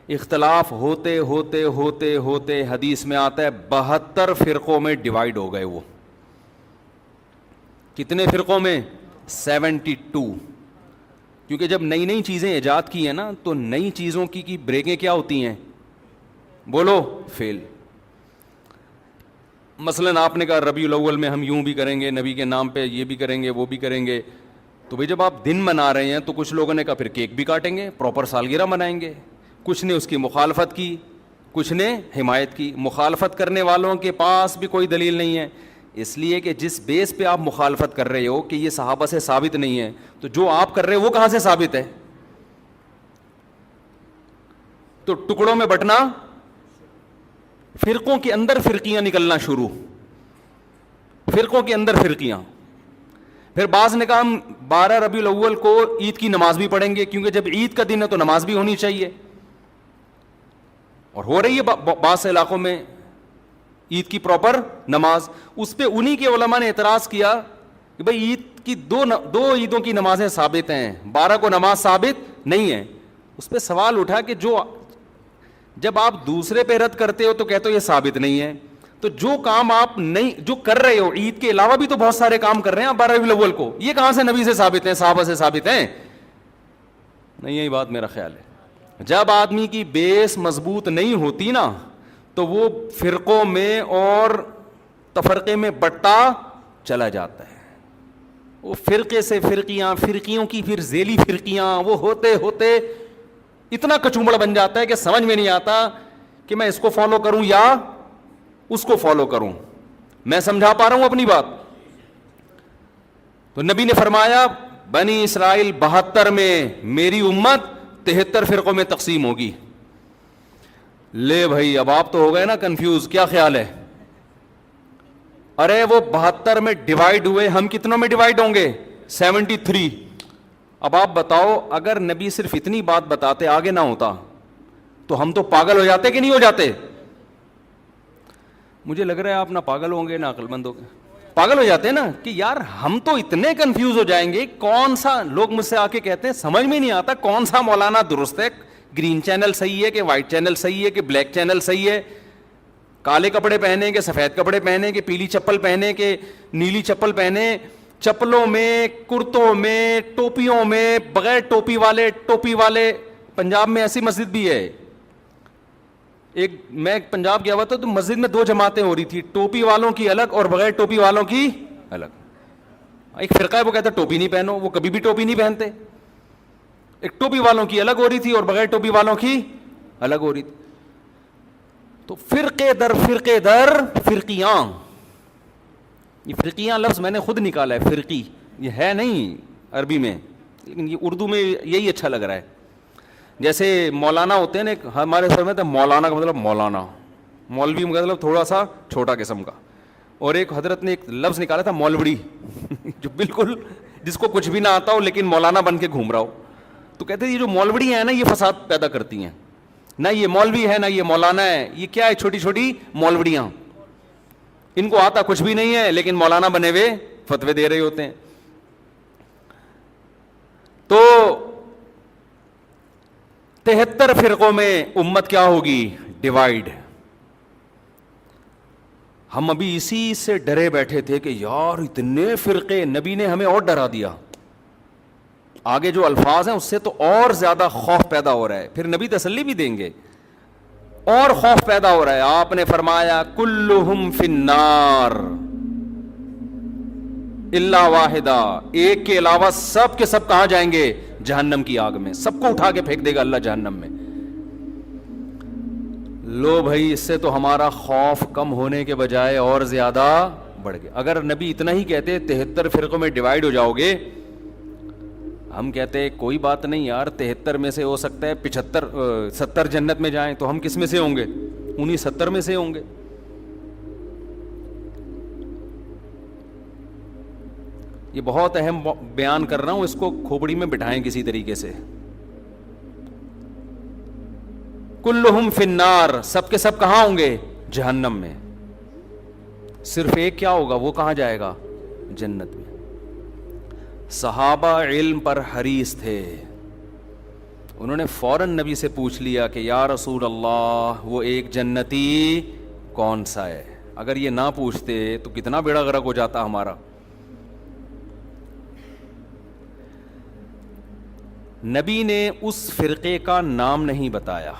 اختلاف ہوتے ہوتے ہوتے ہوتے حدیث میں آتا ہے 72 فرقوں میں ڈیوائیڈ ہو گئے. وہ کتنے فرقوں میں؟ 72. کیونکہ جب نئی نئی چیزیں ایجاد کی ہیں نا, تو نئی چیزوں کی بریکیں کیا ہوتی ہیں؟ بولو, فیل. مثلاً آپ نے کہا ربیع الاول میں ہم یوں بھی کریں گے, نبی کے نام پہ یہ بھی کریں گے, وہ بھی کریں گے. تو بھئی جب آپ دن منا رہے ہیں تو کچھ لوگوں نے کہا پھر کیک بھی کاٹیں گے, پراپر سالگرہ منائیں گے. کچھ نے اس کی مخالفت کی, کچھ نے حمایت کی. مخالفت کرنے والوں کے پاس بھی کوئی دلیل نہیں ہے, اس لیے کہ جس بیس پہ آپ مخالفت کر رہے ہو کہ یہ صحابہ سے ثابت نہیں ہے, تو جو آپ کر رہے ہو وہ کہاں سے ثابت ہے؟ تو ٹکڑوں میں بٹنا, فرقوں کے اندر فرقیاں نکلنا شروع, فرقوں کے اندر فرقیاں. پھر بعض نے کہا ہم 12 ربیع الاول کو عید کی نماز بھی پڑھیں گے, کیونکہ جب عید کا دن ہے تو نماز بھی ہونی چاہیے. اور ہو رہی ہے بعض علاقوں میں عید کی پراپر نماز. اس پہ انہی کے علماء نے اعتراض کیا کہ بھئی عید کی دو عیدوں کی نمازیں ثابت ہیں, 12 کو نماز ثابت نہیں ہے. اس پہ سوال اٹھا کہ جب آپ دوسرے پہ رد کرتے ہو تو کہتے ہو یہ ثابت نہیں ہے, تو جو کام آپ نہیں جو کر رہے ہو عید کے علاوہ بھی تو بہت سارے کام کر رہے ہیں آپ 12 ربیع الاول کو, یہ کہاں سے نبی سے ثابت ہیں, صحابہ سے ثابت ہیں؟ نہیں, یہی بات میرا خیال ہے. جب آدمی کی بیس مضبوط نہیں ہوتی نا, تو وہ فرقوں میں اور تفرقے میں بٹتا چلا جاتا ہے. وہ فرقے سے فرقیاں, فرقیوں کی پھر ذیلی فرقیاں, وہ ہوتے ہوتے اتنا کچومڑ بن جاتا ہے کہ سمجھ میں نہیں آتا کہ میں اس کو فالو کروں یا اس کو فالو کروں. میں سمجھا پا رہا ہوں اپنی بات؟ تو نبی نے فرمایا بنی اسرائیل 72 میں, میری امت 73 فرقوں میں تقسیم ہوگی. لے بھائی, اب آپ تو ہو گئے نا کنفیوز, کیا خیال ہے؟ ارے وہ 72 میں ڈیوائیڈ ہوئے, ہم کتنوں میں ڈیوائیڈ ہوں گے؟ 73. اب آپ بتاؤ, اگر نبی صرف اتنی بات بتاتے, آگے نہ ہوتا, تو ہم تو پاگل ہو جاتے کہ نہیں ہو جاتے؟ مجھے لگ رہا ہے آپ نہ پاگل ہوں گے نہ عقل مند ہوں گے. پاگل ہو جاتے ہیں نا کہ یار ہم تو اتنے کنفیوز ہو جائیں گے, کون سا, لوگ مجھ سے آ کے کہتے ہیں سمجھ میں نہیں آتا کون سا مولانا درست ہے, گرین چینل صحیح ہے کہ وائٹ چینل صحیح ہے کہ بلیک چینل صحیح ہے, کالے کپڑے پہنے کہ سفید کپڑے پہنے کہ پیلی چپل پہنے کہ نیلی چپل پہنے, چپلوں میں, کرتوں میں, ٹوپیوں میں, بغیر ٹوپی والے. پنجاب میں ایسی مسجد بھی ہے, میں پنجاب گیا ہوا تھا تو مسجد میں 2 جماعتیں ہو رہی تھی, ٹوپی والوں کی الگ اور بغیر ٹوپی والوں کی الگ. ایک فرقہ ہے وہ کہتا ہے ٹوپی نہیں پہنو, وہ کبھی بھی ٹوپی نہیں پہنتے. ایک ٹوپی والوں کی الگ ہو رہی تھی اور بغیر ٹوپی والوں کی الگ ہو رہی تھی. تو فرقے در فرقیاں, یہ فرقیاں لفظ میں نے خود نکالا ہے, فرقی یہ ہے نہیں عربی میں, لیکن یہ اردو میں یہی اچھا لگ رہا ہے. جیسے مولانا ہوتے ہیں نا, ہمارے سر میں مولانا کا مطلب مولانا, مولوی کا مطلب تھوڑا سا چھوٹا قسم کا. اور ایک حضرت نے ایک لفظ نکالا تھا مولوڑی, جو بالکل جس کو کچھ بھی نہ آتا ہو لیکن مولانا بن کے گھوم رہا ہو. تو کہتے ہیں یہ جو مولوڑی ہیں نا یہ فساد پیدا کرتی ہیں, نہ یہ مولوی ہے نہ یہ مولانا ہے, یہ کیا ہے, چھوٹی چھوٹی مولوڑیاں, ان کو آتا کچھ بھی نہیں ہے لیکن مولانا بنے ہوئے فتوے دے رہے ہوتے ہیں. تو 73 فرقوں میں امت کیا ہوگی؟ ڈیوائیڈ. ہم ابھی اسی سے ڈرے بیٹھے تھے کہ یار اتنے فرقے, نبی نے ہمیں اور ڈرا دیا. آگے جو الفاظ ہیں اس سے تو اور زیادہ خوف پیدا ہو رہا ہے, پھر نبی تسلی بھی دیں گے, اور خوف پیدا ہو رہا ہے. آپ نے فرمایا کلہم فی النار الا واحدہ, ایک کے علاوہ سب کے سب کہاں جائیں گے؟ جہنم کی آگ میں. سب کو اٹھا کے پھینک دے گا اللہ جہنم میں. لو بھائی, اس سے تو ہمارا خوف کم ہونے کے بجائے اور زیادہ بڑھ گیا. اگر نبی اتنا ہی کہتے 73 فرقوں میں ڈیوائیڈ ہو جاؤ گے, ہم کہتے کوئی بات نہیں یار, 73 میں سے ہو سکتا ہے 70 جنت میں جائیں, تو ہم کس میں سے ہوں گے؟ انہی 70 میں سے ہوں گے. یہ بہت اہم بیان کر رہا ہوں, اس کو کھوپڑی میں بٹھائیں کسی طریقے سے. کلہم فی النار, سب کے سب کہاں ہوں گے؟ جہنم میں. صرف ایک کیا ہوگا, وہ کہاں جائے گا؟ جنت میں. صحابہ علم پر حریص تھے, انہوں نے فوراً نبی سے پوچھ لیا کہ یا رسول اللہ وہ ایک جنتی کون سا ہے. اگر یہ نہ پوچھتے تو کتنا بیڑا غرق ہو جاتا ہمارا. نبی نے اس فرقے کا نام نہیں بتایا.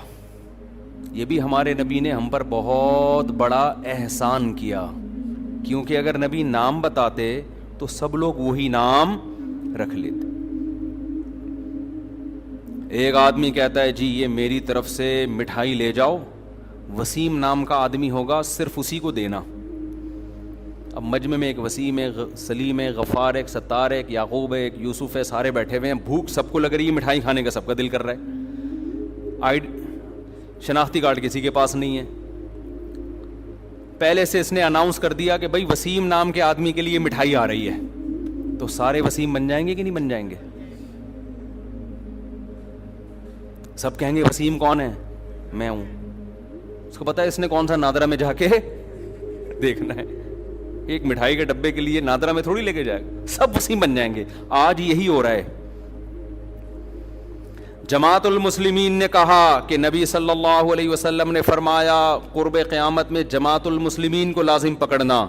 یہ بھی ہمارے نبی نے ہم پر بہت بڑا احسان کیا, کیونکہ اگر نبی نام بتاتے تو سب لوگ وہی نام رکھ لیتے. ایک آدمی کہتا ہے جی یہ میری طرف سے مٹھائی لے جاؤ, وسیم نام کا آدمی ہوگا, صرف اسی کو دینا. اب مجمع میں ایک وسیم ہے, سلیم ہے, غفار ہے, ایک ستار ہے, ایک یعقوب ہے, ایک یوسف ہے, سارے بیٹھے ہوئے ہیں, بھوک سب کو لگ رہی ہے, مٹھائی کھانے کا سب کا دل کر رہا ہے. شناختی کارڈ کسی کے پاس نہیں ہے. پہلے سے اس نے اناؤنس کر دیا کہ بھائی وسیم نام کے آدمی کے لیے مٹھائی آ رہی ہے, تو سارے وسیم بن جائیں گے کہ نہیں بن جائیں گے؟ سب کہیں گے وسیم کون ہے؟ میں ہوں. اس کو پتا ہے اس نے کون سا نادرا میں جا کے دیکھنا ہے, ایک مٹھائی کے ڈبے کے لیے نادرا میں تھوڑی لے کے جائے گا, سب وسیم بن جائیں گے. آج یہی ہو رہا ہے. جماعت المسلمین نے کہا کہ نبی صلی اللہ علیہ وسلم نے فرمایا قرب قیامت میں جماعت المسلمین کو لازم پکڑنا.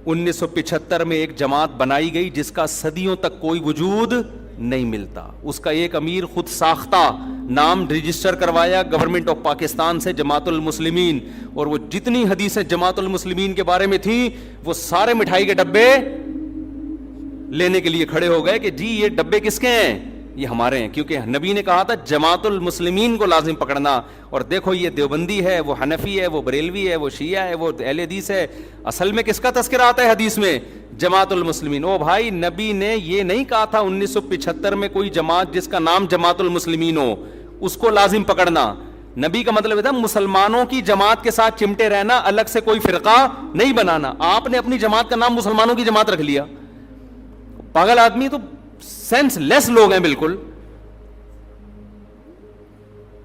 1975 میں ایک جماعت بنائی گئی جس کا صدیوں تک کوئی وجود نہیں ملتا. اس کا ایک امیر خود ساختہ نام رجسٹر کروایا گورنمنٹ آف پاکستان سے, جماعت المسلمین, اور وہ جتنی حدیثیں جماعت المسلمین کے بارے میں تھیں وہ سارے مٹھائی کے ڈبے لینے کے لیے کھڑے ہو گئے کہ جی یہ ڈبے کس کے ہیں؟ یہ ہمارے ہیں, کیونکہ نبی نے کہا تھا جماعت المسلمین کو لازم پکڑنا. اور دیکھو یہ دیوبندی ہے, وہ حنفی ہے, وہ بریلوی ہے, وہ شیعہ ہے, وہ اہل حدیث ہے. اصل میں کس کا تذکرہ آتا ہے حدیث میں؟ جماعت المسلمین. او بھائی نبی نے یہ نہیں کہا تھا 1975 میں کوئی جماعت جس کا نام جماعت المسلمین ہو اس کو لازم پکڑنا. نبی کا مطلب تھا مسلمانوں کی جماعت کے ساتھ چمٹے رہنا, الگ سے کوئی فرقہ نہیں بنانا. آپ نے اپنی جماعت کا نام مسلمانوں کی جماعت رکھ لیا. پاگل آدمی تو سینس لیس لوگ ہیں بالکل.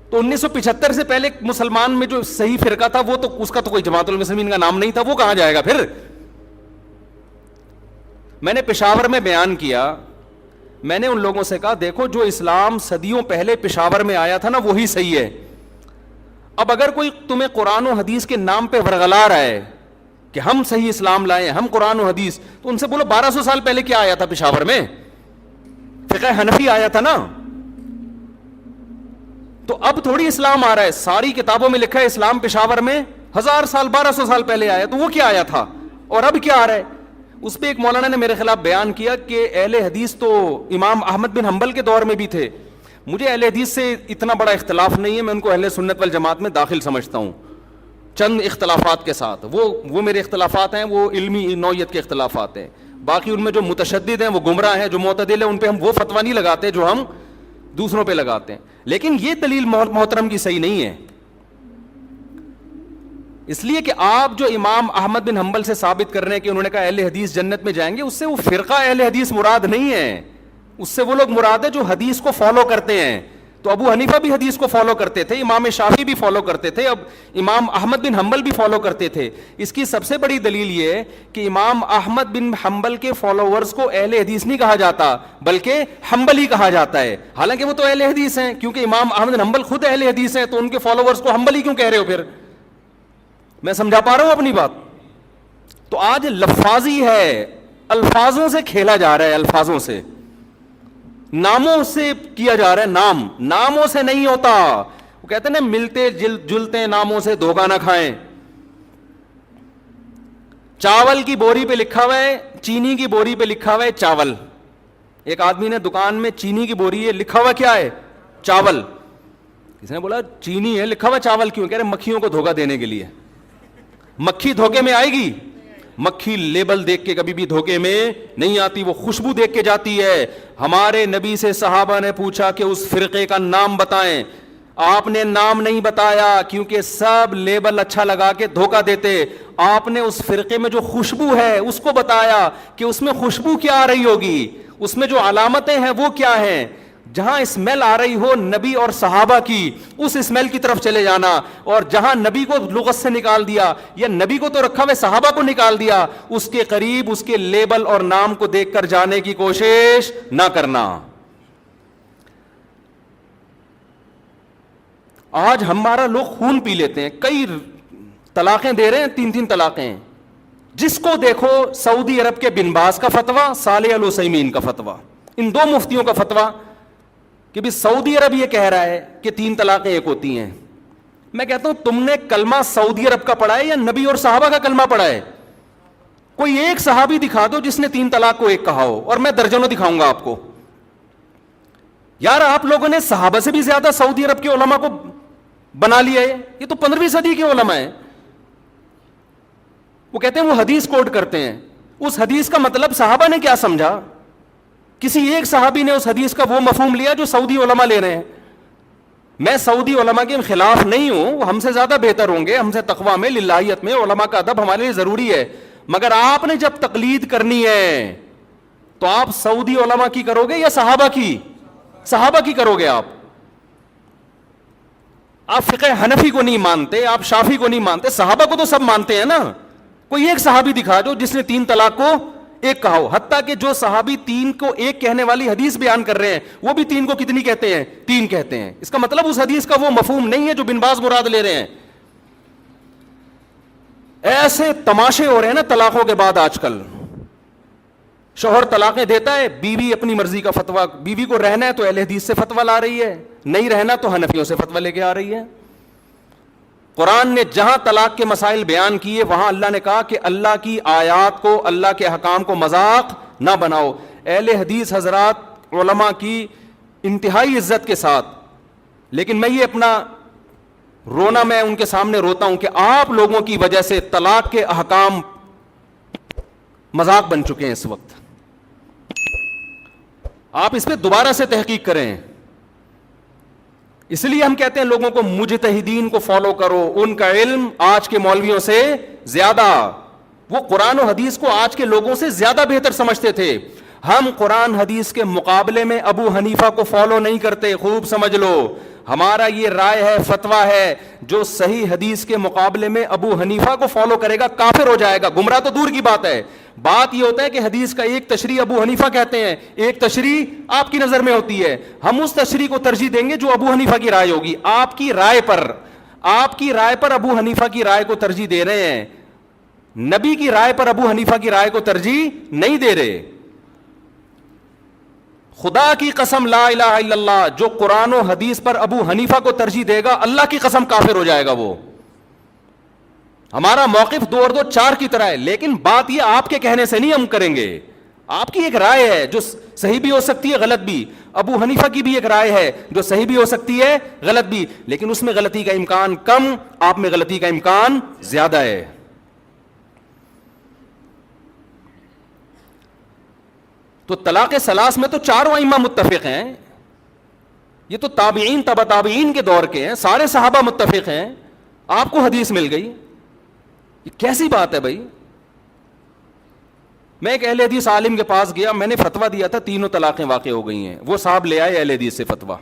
تو 1975 سے پہلے مسلمان میں جو صحیح فرقہ تھا وہ تو اس کا تو کوئی جماعت المسلمین کا نام نہیں تھا, وہ کہاں جائے گا پھر؟ میں نے پشاور میں بیان کیا, میں نے ان لوگوں سے کہا دیکھو جو اسلام صدیوں پہلے پشاور میں آیا تھا نا وہی صحیح ہے. اب اگر کوئی تمہیں قرآن و حدیث کے نام پہ ورغلا رہا ہے کہ ہم صحیح اسلام لائے, ہم قرآن و حدیث, تو ان سے بولو 1200 سال پہلے کیا آیا تھا پشاور میں؟ فقہ حنفی آیا تھا نا. تو اب تھوڑی اسلام آ رہا ہے, ساری کتابوں میں لکھا ہے اسلام پشاور میں 1000 سال 1200 سال پہلے آیا, تو وہ کیا آیا تھا اور اب کیا آ رہا ہے؟ اس پہ ایک مولانا نے میرے خلاف بیان کیا کہ اہل حدیث تو امام احمد بن حنبل کے دور میں بھی تھے. مجھے اہل حدیث سے اتنا بڑا اختلاف نہیں ہے, میں ان کو اہل سنت والجماعت میں داخل سمجھتا ہوں چند اختلافات کے ساتھ. وہ میرے اختلافات ہیں, وہ علمی نوعیت کے اختلافات ہیں. باقی ان میں جو متشدد ہیں وہ گمراہ ہیں, جو معتدل ہیں ان پہ ہم وہ فتویٰ نہیں لگاتے جو ہم دوسروں پہ لگاتے ہیں. لیکن یہ دلیل محترم کی صحیح نہیں ہے, اس لیے کہ آپ جو امام احمد بن حنبل سے ثابت کر رہے ہیں کہ انہوں نے کہا اہل حدیث جنت میں جائیں گے, اس سے وہ فرقہ اہل حدیث مراد نہیں ہے, اس سے وہ لوگ مراد ہے جو حدیث کو فالو کرتے ہیں. تو ابو حنیفہ بھی حدیث کو فالو کرتے تھے, امام شافعی بھی فالو کرتے تھے, اب امام احمد بن حنبل بھی فالو کرتے تھے. اس کی سب سے بڑی دلیل یہ ہے کہ امام احمد بن حنبل کے فالوورز کو اہل حدیث نہیں کہا جاتا بلکہ حنبلی کہا جاتا ہے, حالانکہ وہ تو اہل حدیث ہیں, کیونکہ امام احمد بن حنبل خود اہل حدیث ہیں, تو ان کے فالوورز کو حنبلی کیوں کہہ رہے ہو پھر؟ میں سمجھا پا رہا ہوں اپنی بات؟ تو آج لفاظی ہے, الفاظوں سے کھیلا جا رہا ہے, الفاظوں سے, ناموں سے کیا جا رہا ہے. ناموں سے نہیں ہوتا. وہ کہتے ہیں نا ملتے جلتے ناموں سے دھوکہ نہ کھائیں. چاول کی بوری پہ لکھا ہوا ہے, چینی کی بوری پہ لکھا ہوا ہے چاول. ایک آدمی نے دکان میں چینی کی بوری ہے, لکھا ہوا کیا ہے؟ چاول. کسی نے بولا چینی ہے لکھا ہوا چاول کیوں؟ کہہ رہے مکھیوں کو دھوکہ دینے کے لیے. مکھی دھوکے میں آئے گی؟ مکھی لیبل دیکھ کے کبھی بھی دھوکے میں نہیں آتی, وہ خوشبو دیکھ کے جاتی ہے. ہمارے نبی سے صحابہ نے پوچھا کہ اس فرقے کا نام بتائیں, آپ نے نام نہیں بتایا کیونکہ سب لیبل اچھا لگا کے دھوکہ دیتے. آپ نے اس فرقے میں جو خوشبو ہے اس کو بتایا کہ اس میں خوشبو کیا آ رہی ہوگی, اس میں جو علامتیں ہیں وہ کیا ہیں. جہاں اسمیل آ رہی ہو نبی اور صحابہ کی, اس اسمیل کی طرف چلے جانا, اور جہاں نبی کو لغت سے نکال دیا یا نبی کو تو رکھا ہوئے صحابہ کو نکال دیا, اس کے قریب اس کے لیبل اور نام کو دیکھ کر جانے کی کوشش نہ کرنا. آج ہمارا لوگ خون پی لیتے ہیں, کئی طلاقیں دے رہے ہیں, 3 طلاقیں. جس کو دیکھو سعودی عرب کے بن باز کا فتویٰ, صالح العثیمین کا فتویٰ, ان 2 مفتیوں کا فتویٰ کہ بھی سعودی عرب یہ کہہ رہا ہے کہ 3 طلاقیں ایک ہوتی ہیں. میں کہتا ہوں تم نے کلمہ سعودی عرب کا پڑھا ہے یا نبی اور صحابہ کا کلمہ پڑھا ہے؟ کوئی ایک صحابی دکھا دو جس نے 3 طلاق کو ایک کہا ہو, اور میں درجنوں دکھاؤں گا آپ کو. یار آپ لوگوں نے صحابہ سے بھی زیادہ سعودی عرب کے علماء کو بنا لیا ہے. یہ تو 15ویں صدی کے علماء ہیں. وہ کہتے ہیں وہ حدیث کوٹ کرتے ہیں, اس حدیث کا مطلب صحابہ نے کیا سمجھا؟ کسی ایک صحابی نے اس حدیث کا وہ مفہوم لیا جو سعودی علماء لے رہے ہیں. میں سعودی علماء کے خلاف نہیں ہوں, وہ ہم سے زیادہ بہتر ہوں گے, ہم سے تقویٰ میں, للہیت میں, علماء کا ادب ہمارے لیے ضروری ہے. مگر آپ نے جب تقلید کرنی ہے تو آپ سعودی علماء کی کرو گے یا صحابہ کی؟ صحابہ کی کرو گے. آپ فقہ حنفی کو نہیں مانتے, آپ شافی کو نہیں مانتے, صحابہ کو تو سب مانتے ہیں نا. کوئی ایک صحابی دکھا دو جس نے 3 طلاق کو ایک کہا ہو. حتیٰ کہ جو صحابی 3 کو ایک کہنے والی حدیث بیان کر رہے ہیں وہ بھی 3 کو کتنی کہتے ہیں؟ 3 کہتے ہیں. اس کا مطلب اس حدیث کا وہ مفہوم نہیں ہے جو بن باز مراد لے رہے ہیں. ایسے تماشے ہو رہے ہیں نا طلاقوں کے بعد آج کل. شوہر طلاقیں دیتا ہے, بیوی اپنی مرضی کا فتویٰ, بیوی کو رہنا ہے تو اہل حدیث سے فتویٰ لا رہی ہے, نہیں رہنا تو حنفیوں سے فتویٰ لے کے آ رہی ہے. قرآن نے جہاں طلاق کے مسائل بیان کیے وہاں اللہ نے کہا کہ اللہ کی آیات کو, اللہ کے احکام کو مذاق نہ بناؤ. اہل حدیث حضرات علماء کی انتہائی عزت کے ساتھ, لیکن میں یہ اپنا رونا میں ان کے سامنے روتا ہوں کہ آپ لوگوں کی وجہ سے طلاق کے احکام مذاق بن چکے ہیں اس وقت. آپ اس پہ دوبارہ سے تحقیق کریں. اس لیے ہم کہتے ہیں لوگوں کو مجتہدین کو فالو کرو, ان کا علم آج کے مولویوں سے زیادہ, وہ قرآن و حدیث کو آج کے لوگوں سے زیادہ بہتر سمجھتے تھے. ہم قرآن حدیث کے مقابلے میں ابو حنیفہ کو فالو نہیں کرتے, خوب سمجھ لو. ہمارا یہ رائے ہے, فتویٰ ہے, جو صحیح حدیث کے مقابلے میں ابو حنیفہ کو فالو کرے گا کافر ہو جائے گا. گمراہ تو دور کی بات ہے. بات یہ ہوتا ہے کہ حدیث کا ایک تشریح ابو حنیفہ کہتے ہیں, ایک تشریح آپ کی نظر میں ہوتی ہے. ہم اس تشریح کو ترجیح دیں گے جو ابو حنیفہ کی رائے ہوگی. آپ کی رائے پر ابو حنیفہ کی رائے کو ترجیح دے رہے ہیں, نبی کی رائے پر ابو حنیفہ کی رائے کو ترجیح نہیں دے رہے. خدا کی قسم لا الہ الا اللہ, جو قرآن و حدیث پر ابو حنیفہ کو ترجیح دے گا اللہ کی قسم کافر ہو جائے گا وہ. ہمارا موقف 2 اور 2 4 کی طرح ہے, لیکن بات یہ آپ کے کہنے سے نہیں ہم کریں گے. آپ کی ایک رائے ہے جو صحیح بھی ہو سکتی ہے غلط بھی, ابو حنیفہ کی بھی ایک رائے ہے جو صحیح بھی ہو سکتی ہے غلط بھی, لیکن اس میں غلطی کا امکان کم, آپ میں غلطی کا امکان زیادہ ہے. تو طلاق ثلاث میں تو 4 ائمہ متفق ہیں. یہ تو تابعین تبع تابعین کے دور کے ہیں, سارے صحابہ متفق ہیں. آپ کو حدیث مل گئی, یہ کیسی بات ہے بھائی؟ میں ایک اہل حدیث عالم کے پاس گیا, میں نے فتویٰ دیا تھا 3 طلاقیں واقع ہو گئی ہیں. وہ صاحب لے آئے اہل حدیث سے فتویٰ.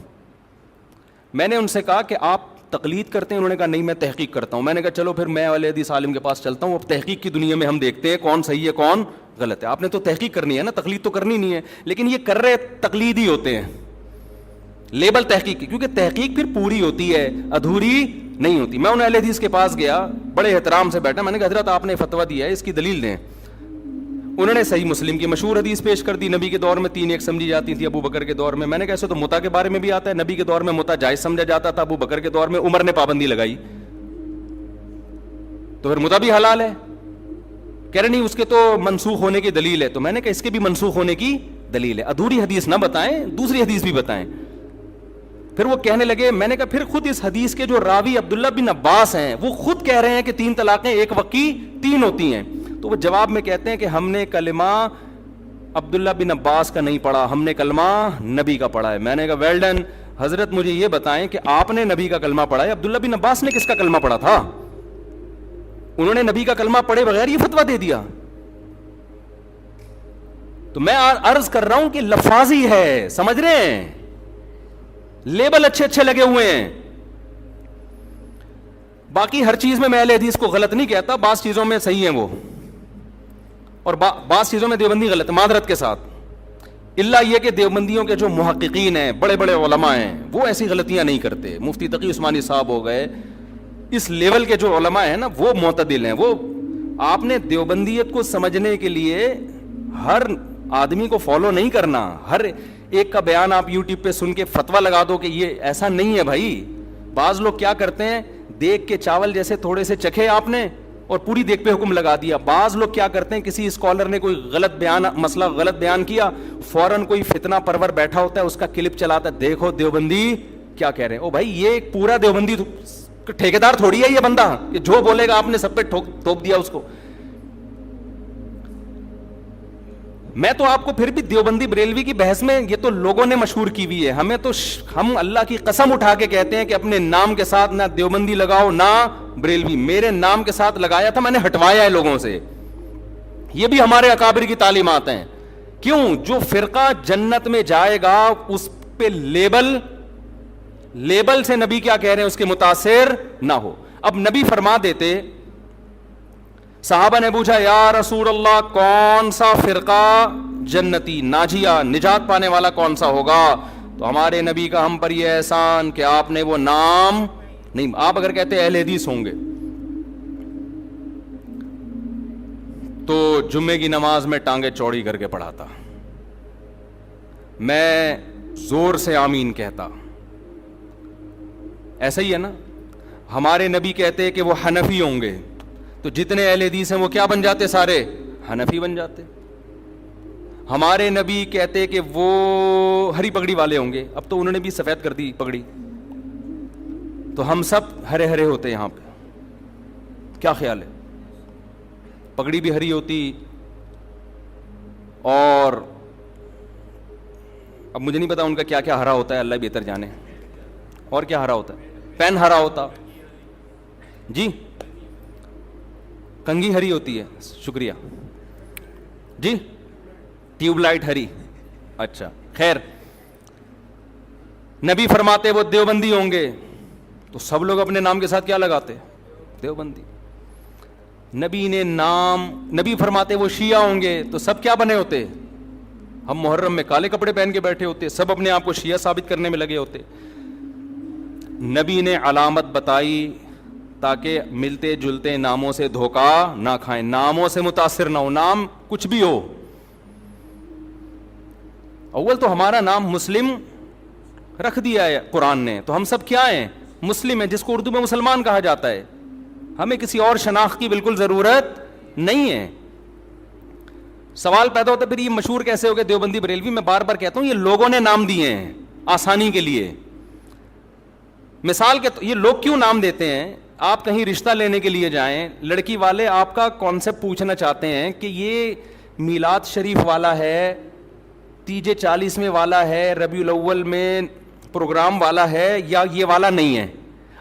میں نے ان سے کہا کہ آپ تقلید کرتے ہیں؟ انہوں نے کہا نہیں میں تحقیق کرتا ہوں. میں نے کہا چلو پھر میں اہل حدیث عالم کے پاس چلتا ہوں, اب تحقیق کی دنیا میں ہم دیکھتے ہیں کون صحیح ہے کون غلط ہے. آپ نے تو تحقیق کرنی ہے نا, تقلید تو کرنی نہیں ہے, لیکن یہ کر رہے تقلید ہی ہوتے ہیں, لیبل تحقیق کی, کیونکہ تحقیق پھر پوری ہوتی ہے, ادھوری نہیں ہوتی. میں ان اہل حدیث کے پاس گیا, بڑے احترام سے بیٹھا, میں نے کہا حضرت آپ نے فتویٰ دیا ہے, اس کی دلیل دیں. انہوں نے صحیح مسلم کی مشہور حدیث پیش کر دی, نبی کے دور میں 3 ایک سمجھی جاتی تھی, ابو بکر کے دور میں. میں نے کہا ایسے تو متا کے بارے میں بھی آتا ہے, نبی کے دور میں متا جائز سمجھا جاتا تھا, ابو بکر کے دور میں عمر نے پابندی لگائی, تو پھر متا بھی حلال ہے. کہہ رہے نہیں اس کے تو منسوخ ہونے کی دلیل ہے. تو میں نے کہا اس کے بھی منسوخ ہونے کی دلیل ہے, ادھوری حدیث نہ بتائیں, دوسری حدیث بھی بتائیں. پھر وہ کہنے لگے, میں نے کہا پھر خود اس حدیث کے جو راوی عبداللہ بن عباس ہیں وہ خود کہہ رہے ہیں کہ 3 طلاقیں ایک وقت کی 3 ہوتی ہیں. تو وہ جواب میں کہتے ہیں کہ ہم نے کلمہ عبداللہ بن عباس کا نہیں پڑھا, ہم نے کلمہ نبی کا پڑھا ہے. میں نے کہا ویل ڈن, حضرت مجھے یہ بتائیں کہ آپ نے نبی کا کلمہ پڑھا ہے, عبداللہ بن عباس نے کس کا کلمہ پڑھا تھا؟ انہوں نے نبی کا کلمہ پڑھے بغیر یہ فتویٰ دے دیا. تو میں عرض کر رہا ہوں کہ لفاظی ہے, سمجھ رہے ہیں, لیبل اچھے اچھے لگے ہوئے ہیں. باقی ہر چیز میں اہل حدیث کو غلط نہیں کہتا, بعض چیزوں میں صحیح ہیں وہ, اور بعض چیزوں میں دیوبندی غلط ہے, معذرت کے ساتھ. اللہ یہ کہ دیوبندیوں کے جو محققین ہیں, بڑے بڑے علماء ہیں, وہ ایسی غلطیاں نہیں کرتے. مفتی تقی عثمانی صاحب ہو گئے, اس لیول کے جو علماء ہیں نا وہ معتدل ہیں. وہ آپ نے دیوبندیت کو سمجھنے کے لیے ہر آدمی کو فالو نہیں کرنا, ہر ایک کا بیان آپ یوٹیوب پہ سن کے فتویٰ لگا دو کہ یہ ایسا نہیں ہے بھائی. بعض لوگ کیا کرتے ہیں, دیکھ کے چاول جیسے تھوڑے سے چکھے آپ نے اور پوری دیکھ پہ حکم لگا دیا. بعض لوگ کیا کرتے ہیں, کسی اسکالر نے کوئی غلط بیان, مسئلہ غلط بیان کیا, فوراً کوئی فتنہ پرور بیٹھا ہوتا ہے, اس کا کلپ چلاتا ہے, دیکھو دیوبندی کیا کہہ رہے ہیں. او بھائی یہ ایک پورا دیوبندی ٹھیکیدار تھوڑی ہے یہ بندہ, یہ جو بولے گا آپ نے سب پہ ٹھوک دیا اس کو. میں تو آپ کو پھر بھی دیوبندی بریلوی کی بحث میں, یہ تو لوگوں نے مشہور کی ہوئی ہے, ہمیں تو ہم اللہ کی قسم اٹھا کے کہتے ہیں کہ اپنے نام کے ساتھ نہ دیوبندی لگاؤ نہ بریلوی. میرے نام کے ساتھ لگایا تھا, میں نے ہٹوایا ہے لوگوں سے. یہ بھی ہمارے اکابر کی تعلیمات ہیں. کیوں؟ جو فرقہ جنت میں جائے گا اس پہ لیبل سے نبی کیا کہہ رہے ہیں اس کے متاثر نہ ہو. اب نبی فرما دیتے, صحابہ نے پوچھا یا رسول اللہ کون سا فرقہ جنتی ناجیہ نجات پانے والا کون سا ہوگا؟ تو ہمارے نبی کا ہم پر یہ احسان کہ آپ نے وہ نام نہیں, آپ اگر کہتے اہل حدیث ہوں گے تو جمعے کی نماز میں ٹانگیں چوڑی کر کے پڑھاتا, میں زور سے آمین کہتا. ایسا ہی ہے نا. ہمارے نبی کہتے کہ وہ حنفی ہوں گے تو جتنے اہل حدیث ہیں وہ کیا بن جاتے, سارے حنفی بن جاتے. ہمارے نبی کہتے کہ وہ ہری پگڑی والے ہوں گے, اب تو انہوں نے بھی سفید کر دی پگڑی, تو ہم سب ہرے ہرے ہوتے یہاں پہ. کیا خیال ہے؟ پگڑی بھی ہری ہوتی, اور اب مجھے نہیں پتا ان کا کیا کیا ہرا ہوتا ہے, اللہ بہتر جانے. اور کیا ہرا ہوتا ہے؟ پین ہرا ہوتا جی, کنگھی ہری ہوتی ہے, شکریہ جی, ٹیوب لائٹ ہری. اچھا خیر, نبی فرماتے وہ دیوبندی ہوں گے تو سب لوگ اپنے نام کے ساتھ کیا لگاتے؟ دیوبندی. نبی فرماتے وہ شیعہ ہوں گے تو سب کیا بنے ہوتے؟ ہم محرم میں کالے کپڑے پہن کے بیٹھے ہوتے, سب اپنے آپ کو شیعہ ثابت کرنے میں لگے ہوتے. نبی نے علامت بتائی تاکہ ملتے جلتے ناموں سے دھوکا نہ کھائیں, ناموں سے متاثر نہ ہو, نام کچھ بھی ہو. اول تو ہمارا نام مسلم رکھ دیا ہے قرآن نے, تو ہم سب کیا ہیں؟ مسلم ہیں, جس کو اردو میں مسلمان کہا جاتا ہے. ہمیں کسی اور شناخت کی بالکل ضرورت نہیں ہے. سوال پیدا ہوتا ہے پھر یہ مشہور کیسے ہو گئے دیوبندی بریلوی؟ میں بار بار کہتا ہوں یہ لوگوں نے نام دیے ہیں آسانی کے لیے. مثال کے یہ لوگ کیوں نام دیتے ہیں؟ آپ کہیں رشتہ لینے کے لیے جائیں, لڑکی والے آپ کا کانسیپٹ پوچھنا چاہتے ہیں کہ یہ میلاد شریف والا ہے, تیجے 40ویں والا ہے, ربیع الاول میں پروگرام والا ہے, یا یہ والا نہیں ہے.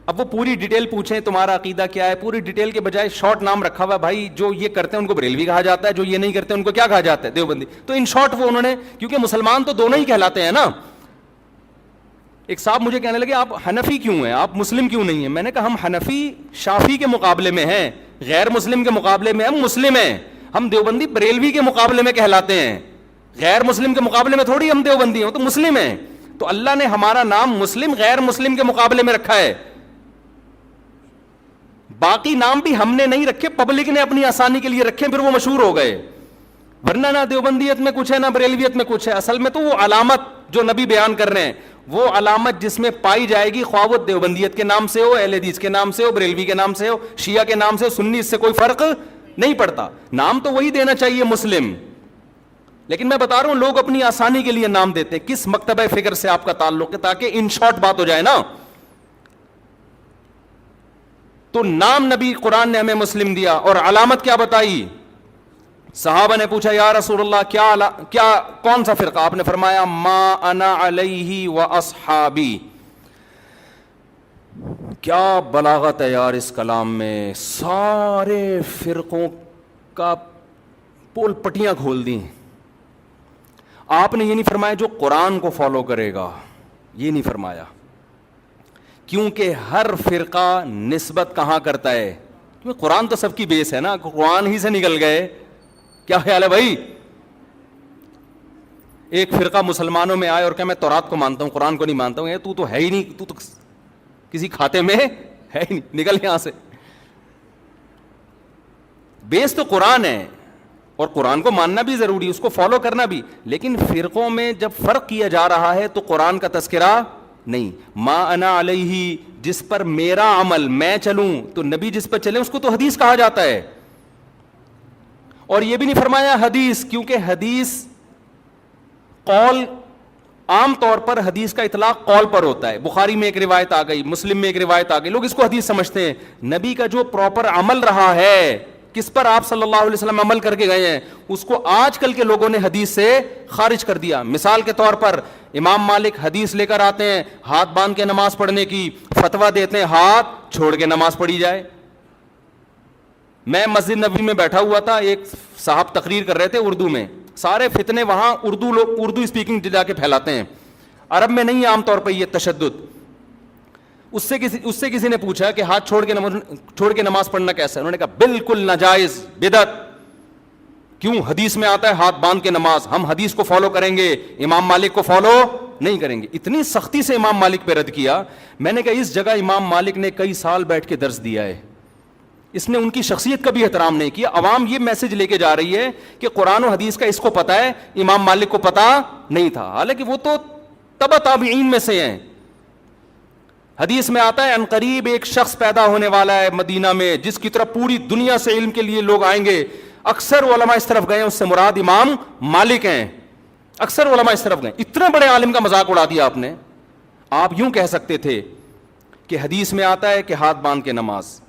اب وہ پوری ڈیٹیل پوچھیں تمہارا عقیدہ کیا ہے, پوری ڈیٹیل کے بجائے شارٹ نام رکھا ہوا, بھائی جو یہ کرتے ہیں ان کو بریلوی کہا جاتا ہے, جو یہ نہیں کرتے ان کو کیا کہا جاتا ہے؟ دیوبندی. تو ان شارٹ وہ انہوں نے, کیونکہ مسلمان تو دونوں ہی کہلاتے ہیں نا. ایک صاحب مجھے کہنے لگے آپ حنفی کیوں ہیں, آپ مسلم کیوں نہیں ہیں؟ میں نے کہا ہم حنفی شافی کے مقابلے میں ہیں, غیر مسلم کے مقابلے میں ہم مسلم ہیں. ہم دیوبندی بریلوی کے مقابلے میں کہلاتے ہیں, غیر مسلم کے مقابلے میں تھوڑی ہم دیوبندی ہیں, تو مسلم ہیں. تو اللہ نے ہمارا نام مسلم غیر مسلم کے مقابلے میں رکھا ہے. باقی نام بھی ہم نے نہیں رکھے, پبلک نے اپنی آسانی کے لیے رکھے, پھر وہ مشہور ہو گئے. ورنہ نہ دیوبندیت میں کچھ ہے نہ بریلویت میں کچھ ہے. اصل میں تو وہ علامت جو نبی بیان کر رہے ہیں, وہ علامت جس میں پائی جائے گی, خواہ وہ دیوبندیت کے نام سے ہو, اہل حدیث کے نام سے ہو, بریلوی کے نام سے ہو, شیعہ کے نام سے ہو, سنی, اس سے کوئی فرق نہیں پڑتا. نام تو وہی دینا چاہیے مسلم. لیکن میں بتا رہا ہوں لوگ اپنی آسانی کے لیے نام دیتے ہیں. کس مکتبہ فکر سے آپ کا تعلق ہے, تاکہ ان شارٹ بات ہو جائے نا. تو نام نبی قرآن نے ہمیں مسلم دیا, اور علامت کیا بتائی؟ صحابہ نے پوچھا یا رسول اللہ کیا کون سا فرقہ؟ آپ نے فرمایا ما انا علیہ و اصحابی. کیا بلاغت ہے یار اس کلام میں, سارے فرقوں کا پول پٹیاں کھول دی. آپ نے یہ نہیں فرمایا جو قرآن کو فالو کرے گا, یہ نہیں فرمایا, کیونکہ ہر فرقہ نسبت کہاں کرتا ہے, کیونکہ قرآن تو سب کی بیس ہے نا, قرآن ہی سے نکل گئے. کیا خیال ہے بھائی؟ ایک فرقہ مسلمانوں میں آئے اور کہ میں تورات کو مانتا ہوں, قرآن کو نہیں مانتا ہوں, تو تو ہے ہی نہیں, تو کسی کھاتے میں ہے ہی نہیں, نکل یہاں سے. بیس تو قرآن ہے, اور قرآن کو ماننا بھی ضروری, اس کو فالو کرنا بھی, لیکن فرقوں میں جب فرق کیا جا رہا ہے تو قرآن کا تذکرہ نہیں. ما انا علیہ, جس پر میرا عمل, میں چلوں, تو نبی جس پر چلے اس کو تو حدیث کہا جاتا ہے. اور یہ بھی نہیں فرمایا حدیث, کیونکہ حدیث قول, عام طور پر حدیث کا اطلاق قول پر ہوتا ہے. بخاری میں ایک روایت آ گئی, مسلم میں ایک روایت آ گئی, لوگ اس کو حدیث سمجھتے ہیں. نبی کا جو پراپر عمل رہا ہے, کس پر آپ صلی اللہ علیہ وسلم عمل کر کے گئے ہیں, اس کو آج کل کے لوگوں نے حدیث سے خارج کر دیا. مثال کے طور پر امام مالک حدیث لے کر آتے ہیں ہاتھ باندھ کے نماز پڑھنے کی, فتویٰ دیتے ہیں ہاتھ چھوڑ کے نماز پڑھی جائے. میں مسجد نبوی میں بیٹھا ہوا تھا, ایک صاحب تقریر کر رہے تھے اردو میں, سارے فتنے وہاں اردو اسپیکنگ جا کے پھیلاتے ہیں, عرب میں نہیں عام طور پہ یہ تشدد. اس سے کسی نے پوچھا کہ ہاتھ چھوڑ کے نماز پڑھنا کیسا ہے, انہوں نے کہا بالکل ناجائز, بدعت. کیوں؟ حدیث میں آتا ہے ہاتھ باندھ کے نماز, ہم حدیث کو فالو کریں گے, امام مالک کو فالو نہیں کریں گے. اتنی سختی سے امام مالک پہ رد کیا. میں نے کہا اس جگہ امام مالک نے کئی سال بیٹھ کے درس دیا ہے, اس نے ان کی شخصیت کا بھی احترام نہیں کیا. عوام یہ میسج لے کے جا رہی ہے کہ قرآن و حدیث کا اس کو پتہ ہے, امام مالک کو پتہ نہیں تھا, حالانکہ وہ تو تبع تابعین میں سے ہیں. حدیث میں آتا ہے ان قریب ایک شخص پیدا ہونے والا ہے مدینہ میں, جس کی طرف پوری دنیا سے علم کے لیے لوگ آئیں گے. اکثر علماء اس طرف گئے, اس سے مراد امام مالک ہیں. اکثر علماء اس طرف گئے. اتنے بڑے عالم کا مذاق اڑا دیا آپ نے. آپ یوں کہہ سکتے تھے کہ حدیث میں آتا ہے کہ ہاتھ باندھ کے نماز,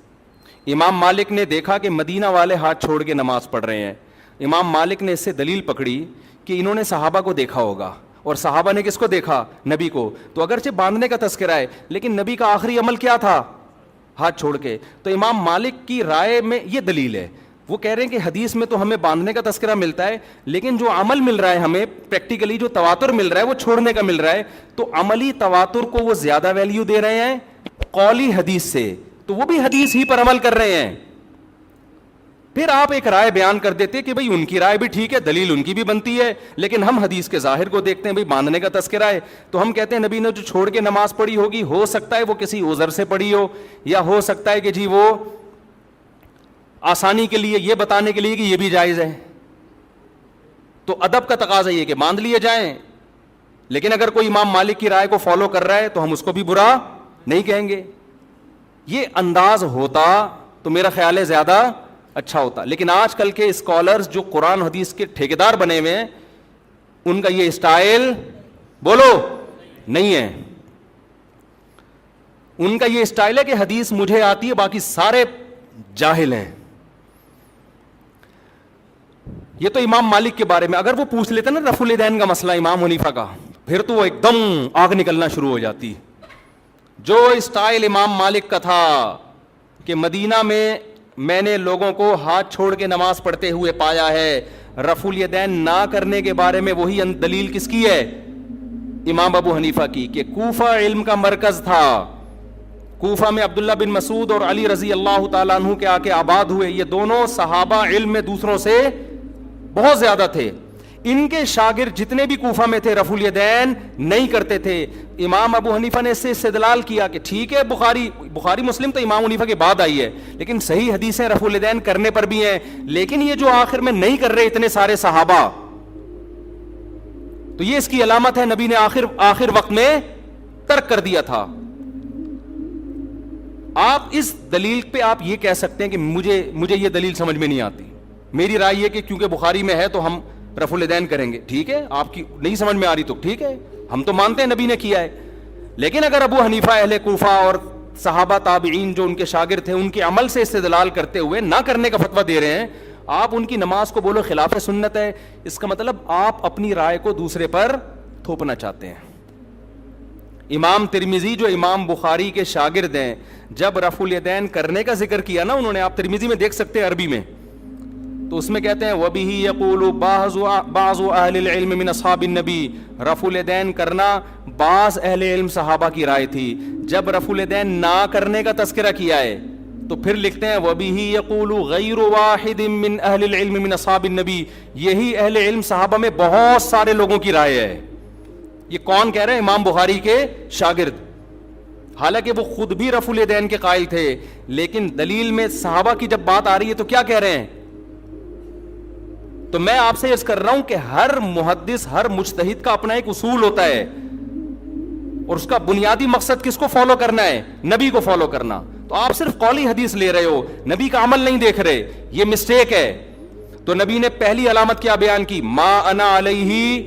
امام مالک نے دیکھا کہ مدینہ والے ہاتھ چھوڑ کے نماز پڑھ رہے ہیں. امام مالک نے اس سے دلیل پکڑی کہ انہوں نے صحابہ کو دیکھا ہوگا, اور صحابہ نے کس کو دیکھا؟ نبی کو. تو اگرچہ باندھنے کا تذکرہ ہے, لیکن نبی کا آخری عمل کیا تھا؟ ہاتھ چھوڑ کے. تو امام مالک کی رائے میں یہ دلیل ہے. وہ کہہ رہے ہیں کہ حدیث میں تو ہمیں باندھنے کا تذکرہ ملتا ہے, لیکن جو عمل مل رہا ہے ہمیں پریکٹیکلی, جو تواتر مل رہا ہے وہ چھوڑنے کا مل رہا ہے. تو عملی تواتر کو وہ زیادہ ویلیو دے رہے ہیں قولی حدیث سے, تو وہ بھی حدیث ہی پر عمل کر رہے ہیں. پھر آپ ایک رائے بیان کر دیتے کہ بھئی ان کی رائے بھی ٹھیک ہے, دلیل ان کی بھی بنتی ہے, لیکن ہم حدیث کے ظاہر کو دیکھتے ہیں, بھئی باندھنے کا تذکرہ ہے, تو ہم کہتے ہیں نبی نے جو چھوڑ کے نماز پڑھی ہوگی, ہو سکتا ہے وہ کسی عذر سے پڑھی ہو, یا ہو سکتا ہے کہ جی وہ آسانی کے لیے, یہ بتانے کے لیے کہ یہ بھی جائز ہے. تو ادب کا تقاضا یہ کہ باندھ لیے جائیں, لیکن اگر کوئی امام مالک کی رائے کو فالو کر رہا ہے تو ہم اس کو بھی برا نہیں کہیں گے. یہ انداز ہوتا تو میرا خیال ہے زیادہ اچھا ہوتا. لیکن آج کل کے اسکالرز جو قرآن حدیث کے ٹھیکیدار بنے ہوئے ہیں, ان کا یہ اسٹائل بولو نہیں ہے. ان کا یہ اسٹائل ہے کہ حدیث مجھے آتی ہے, باقی سارے جاہل ہیں. یہ تو امام مالک کے بارے میں. اگر وہ پوچھ لیتے نا رفع الیدین کا مسئلہ امام حنیفہ کا, پھر تو وہ ایک دم آگ نکلنا شروع ہو جاتی. جو اسٹائل امام مالک کا تھا کہ مدینہ میں نے لوگوں کو ہاتھ چھوڑ کے نماز پڑھتے ہوئے پایا ہے, رفع الیدین نہ کرنے کے بارے میں وہی دلیل کس کی ہے؟ امام ابو حنیفہ کی, کہ کوفہ علم کا مرکز تھا. کوفہ میں عبداللہ بن مسعود اور علی رضی اللہ تعالیٰ عنہ کے آ کے آباد ہوئے. یہ دونوں صحابہ علم میں دوسروں سے بہت زیادہ تھے. ان کے شاگرد جتنے بھی کوفہ میں تھے رفع الیدین نہیں کرتے تھے. امام ابو حنیفہ نے اس سے استدلال کیا کہ ٹھیک ہے بخاری مسلم تو امام حنیفہ کے بعد آئی ہے, لیکن صحیح حدیثیں رفع الیدین کرنے پر بھی ہیں, لیکن یہ جو آخر میں نہیں کر رہے اتنے سارے صحابہ, تو یہ اس کی علامت ہے نبی نے آخر وقت میں ترک کر دیا تھا. آپ اس دلیل پہ آپ یہ کہہ سکتے ہیں کہ مجھے یہ دلیل سمجھ میں نہیں آتی, میری رائے یہ کہ کیونکہ بخاری میں ہے تو ہم رفع الیدین کریں گے. ٹھیک ہے, آپ کی نہیں سمجھ میں آ رہی تو ٹھیک ہے, ہم تو مانتے ہیں نبی نے کیا ہے. لیکن اگر ابو حنیفہ اہل کوفہ اور صحابہ تابعین جو ان کے شاگرد تھے ان کے عمل سے استدلال کرتے ہوئے نہ کرنے کا فتویٰ دے رہے ہیں, آپ ان کی نماز کو بولو خلاف سنت ہے, اس کا مطلب آپ اپنی رائے کو دوسرے پر تھوپنا چاہتے ہیں. امام ترمذی جو امام بخاری کے شاگرد ہیں, جب رفع الیدین کرنے کا ذکر کیا نا انہوں نے, آپ ترمذی میں دیکھ سکتے ہیں عربی میں, تو اس میں کہتے ہیں وَبِهِ يَقُولُ بَعْضُ أَهْلِ الْعِلْمِ مِنْ أَصْحَابِ النَّبِي، رفع الیدین کرنا بعض اہل علم صحابہ کی رائے تھی. جب رفع الیدین نہ کرنے کا تذکرہ کیا ہے تو پھر لکھتے ہیں وَبِهِ يَقُولُ غَيْرُ وَاحِدٍ مِّنْ أَهْلِ الْعِلْمِ مِنْ أَصْحَابِ النَّبِي، یہی اہل علم صحابہ میں بہت سارے لوگوں کی رائے ہے. یہ کون کہہ رہے ہیں؟ امام بخاری کے شاگرد. حالانکہ وہ خود بھی رفع الیدین کے قائل تھے، لیکن دلیل میں صحابہ کی جب بات آ رہی ہے تو کیا کہہ رہے ہیں؟ تو میں آپ سے عرض کر رہا ہوں کہ ہر محدث، ہر مجتہد کا اپنا ایک اصول ہوتا ہے، اور اس کا بنیادی مقصد کس کو فالو کرنا ہے؟ نبی کو فالو کرنا. تو آپ صرف قولی حدیث لے رہے ہو، نبی کا عمل نہیں دیکھ رہے، یہ مسٹیک ہے. تو نبی نے پہلی علامت کیا بیان کی؟ ما انا علیہ،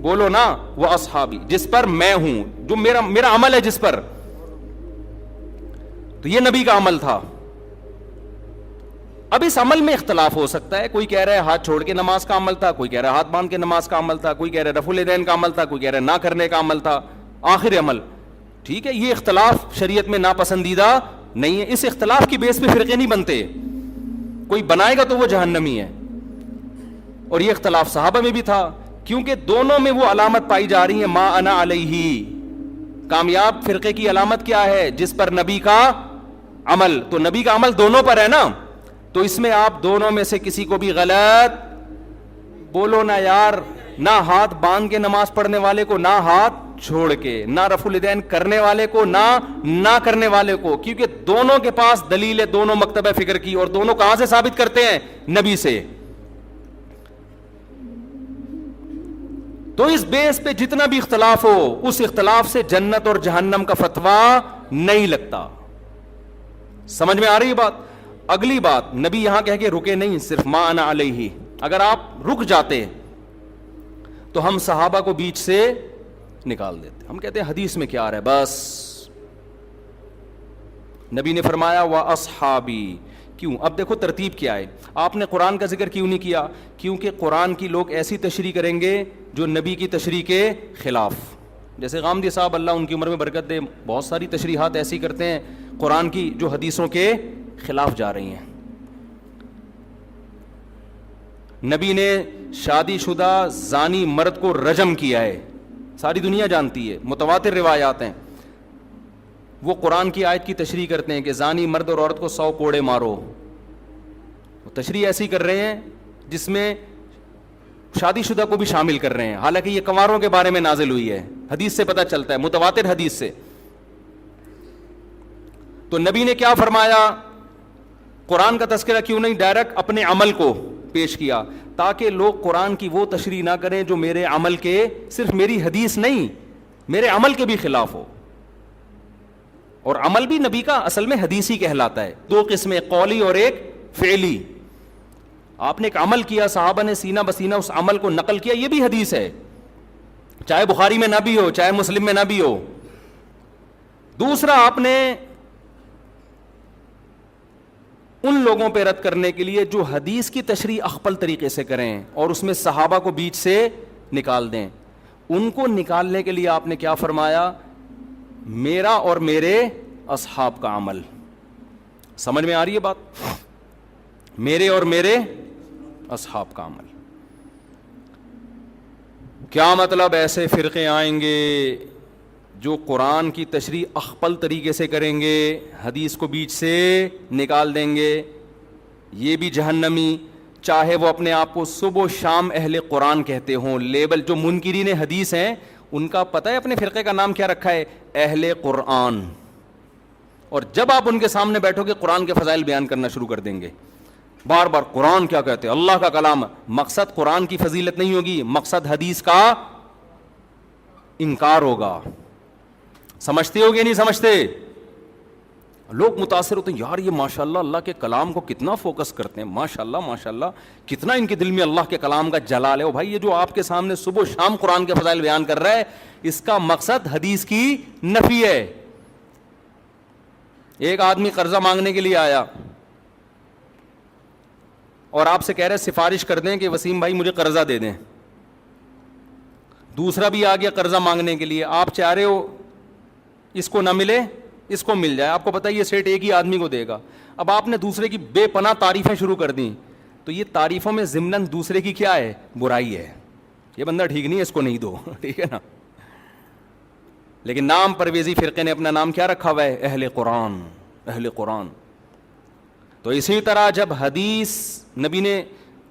بولو نا، وہ اصحابی، جس پر میں ہوں، جو میرا عمل ہے جس پر. تو یہ نبی کا عمل تھا. اب اس عمل میں اختلاف ہو سکتا ہے، کوئی کہہ رہا ہے ہاتھ چھوڑ کے نماز کا عمل تھا، کوئی کہہ رہا ہے ہاتھ باندھ کے نماز کا عمل تھا، کوئی کہہ رہا ہے رفع الیدین کا عمل تھا، کوئی کہہ رہا ہے نہ کرنے کا عمل تھا، آخر عمل. ٹھیک ہے، یہ اختلاف شریعت میں ناپسندیدہ نہیں ہے. اس اختلاف کی بیس پہ فرقے نہیں بنتے، کوئی بنائے گا تو وہ جہنمی ہے. اور یہ اختلاف صحابہ میں بھی تھا، کیونکہ دونوں میں وہ علامت پائی جا رہی ہے ما انا علیہ. کامیاب فرقے کی علامت کیا ہے؟ جس پر نبی کا عمل. تو نبی کا عمل دونوں پر ہے نا، تو اس میں آپ دونوں میں سے کسی کو بھی غلط بولو نا یار. نہ ہاتھ باندھ کے نماز پڑھنے والے کو، نہ ہاتھ چھوڑ کے، نہ رفع الیدین کرنے والے کو، نہ کرنے والے کو، کیونکہ دونوں کے پاس دلیل ہے، دونوں مکتبہ فکر کی، اور دونوں کہاں سے ثابت کرتے ہیں؟ نبی سے. تو اس بیس پہ جتنا بھی اختلاف ہو، اس اختلاف سے جنت اور جہنم کا فتویٰ نہیں لگتا. سمجھ میں آ رہی ہے بات؟ اگلی بات، نبی یہاں کہہ کے رکے نہیں صرف ما انا علیہ. اگر آپ رک جاتے تو ہم صحابہ کو بیچ سے نکال دیتے. ہم کہتے ہیں حدیث میں کیا آ رہا ہے، بس نبی نے فرمایا وَأَصْحَابِي. کیوں؟ اب دیکھو ترتیب کیا ہے. آپ نے قرآن کا ذکر کیوں نہیں کیا؟ کیونکہ قرآن کی لوگ ایسی تشریح کریں گے جو نبی کی تشریح کے خلاف. جیسے غامدی صاحب اللہ ان کی عمر میں برکت دے، بہت ساری تشریحات ایسی کرتے ہیں قرآن کی جو حدیثوں کے خلاف جا رہی ہیں. نبی نے شادی شدہ زانی مرد کو رجم کیا ہے، ساری دنیا جانتی ہے، متواتر روایات ہیں. وہ قرآن کی آیت کی تشریح کرتے ہیں کہ زانی مرد اور عورت کو 100 کوڑے مارو. وہ تشریح ایسی کر رہے ہیں جس میں شادی شدہ کو بھی شامل کر رہے ہیں، حالانکہ یہ کنواروں کے بارے میں نازل ہوئی ہے. حدیث سے پتہ چلتا ہے، متواتر حدیث سے. تو نبی نے کیا فرمایا؟ قرآن کا تذکرہ کیوں نہیں ڈائریکٹ اپنے عمل کو پیش کیا، تاکہ لوگ قرآن کی وہ تشریح نہ کریں جو میرے عمل کے، صرف میری حدیث نہیں، میرے عمل کے بھی خلاف ہو. اور عمل بھی نبی کا اصل میں حدیثی کہلاتا ہے. 2 قسمیں، قولی اور ایک فعلی. آپ نے ایک عمل کیا، صحابہ نے سینہ بسینہ اس عمل کو نقل کیا، یہ بھی حدیث ہے، چاہے بخاری میں نہ بھی ہو، چاہے مسلم میں نہ بھی ہو. دوسرا، آپ نے ان لوگوں پہ رد کرنے کے لیے جو حدیث کی تشریح اخپل طریقے سے کریں اور اس میں صحابہ کو بیچ سے نکال دیں، ان کو نکالنے کے لیے آپ نے کیا فرمایا؟ میرا اور میرے اصحاب کا عمل. سمجھ میں آ رہی ہے بات؟ میرے اور میرے اصحاب کا عمل. کیا مطلب؟ ایسے فرقے آئیں گے جو قرآن کی تشریح اخپل طریقے سے کریں گے، حدیث کو بیچ سے نکال دیں گے، یہ بھی جہنمی، چاہے وہ اپنے آپ کو صبح و شام اہل قرآن کہتے ہوں. لیبل جو منکرین حدیث ہیں ان کا پتہ ہے اپنے فرقے کا نام کیا رکھا ہے؟ اہل قرآن. اور جب آپ ان کے سامنے بیٹھو گے قرآن کے فضائل بیان کرنا شروع کر دیں گے، بار بار قرآن کیا کہتے ہیں، اللہ کا کلام. مقصد قرآن کی فضیلت نہیں ہوگی، مقصد حدیث کا انکار ہوگا. سمجھتے ہو گے نہیں سمجھتے؟ لوگ متاثر ہوتے ہیں، یار یہ ماشاءاللہ اللہ کے کلام کو کتنا فوکس کرتے ہیں، ماشاءاللہ ماشاءاللہ کتنا ان کے دل میں اللہ کے کلام کا جلال ہے. او بھائی، یہ جو آپ کے سامنے صبح و شام قرآن کے فضائل بیان کر رہا ہے، اس کا مقصد حدیث کی نفی ہے. ایک آدمی قرضہ مانگنے کے لیے آیا اور آپ سے کہہ رہے سفارش کر دیں کہ وسیم بھائی مجھے قرضہ دے دیں. دوسرا بھی آ گیا قرضہ مانگنے کے لیے، آپ چاہ رہے ہو اس کو نہ ملے اس کو مل جائے، آپ کو پتہ ہے یہ سیٹ ایک ہی آدمی کو دے گا. اب آپ نے دوسرے کی بے پناہ تعریفیں شروع کر دیں، تو یہ تعریفوں میں ضمناً دوسرے کی کیا ہے؟ برائی ہے. یہ بندہ ٹھیک نہیں ہے, اس کو نہیں دو. ٹھیک ہے نا. لیکن نام پرویزی فرقے نے اپنا نام کیا رکھا ہوا ہے؟ اہل قرآن. اہل قرآن. تو اسی طرح جب حدیث نبی نے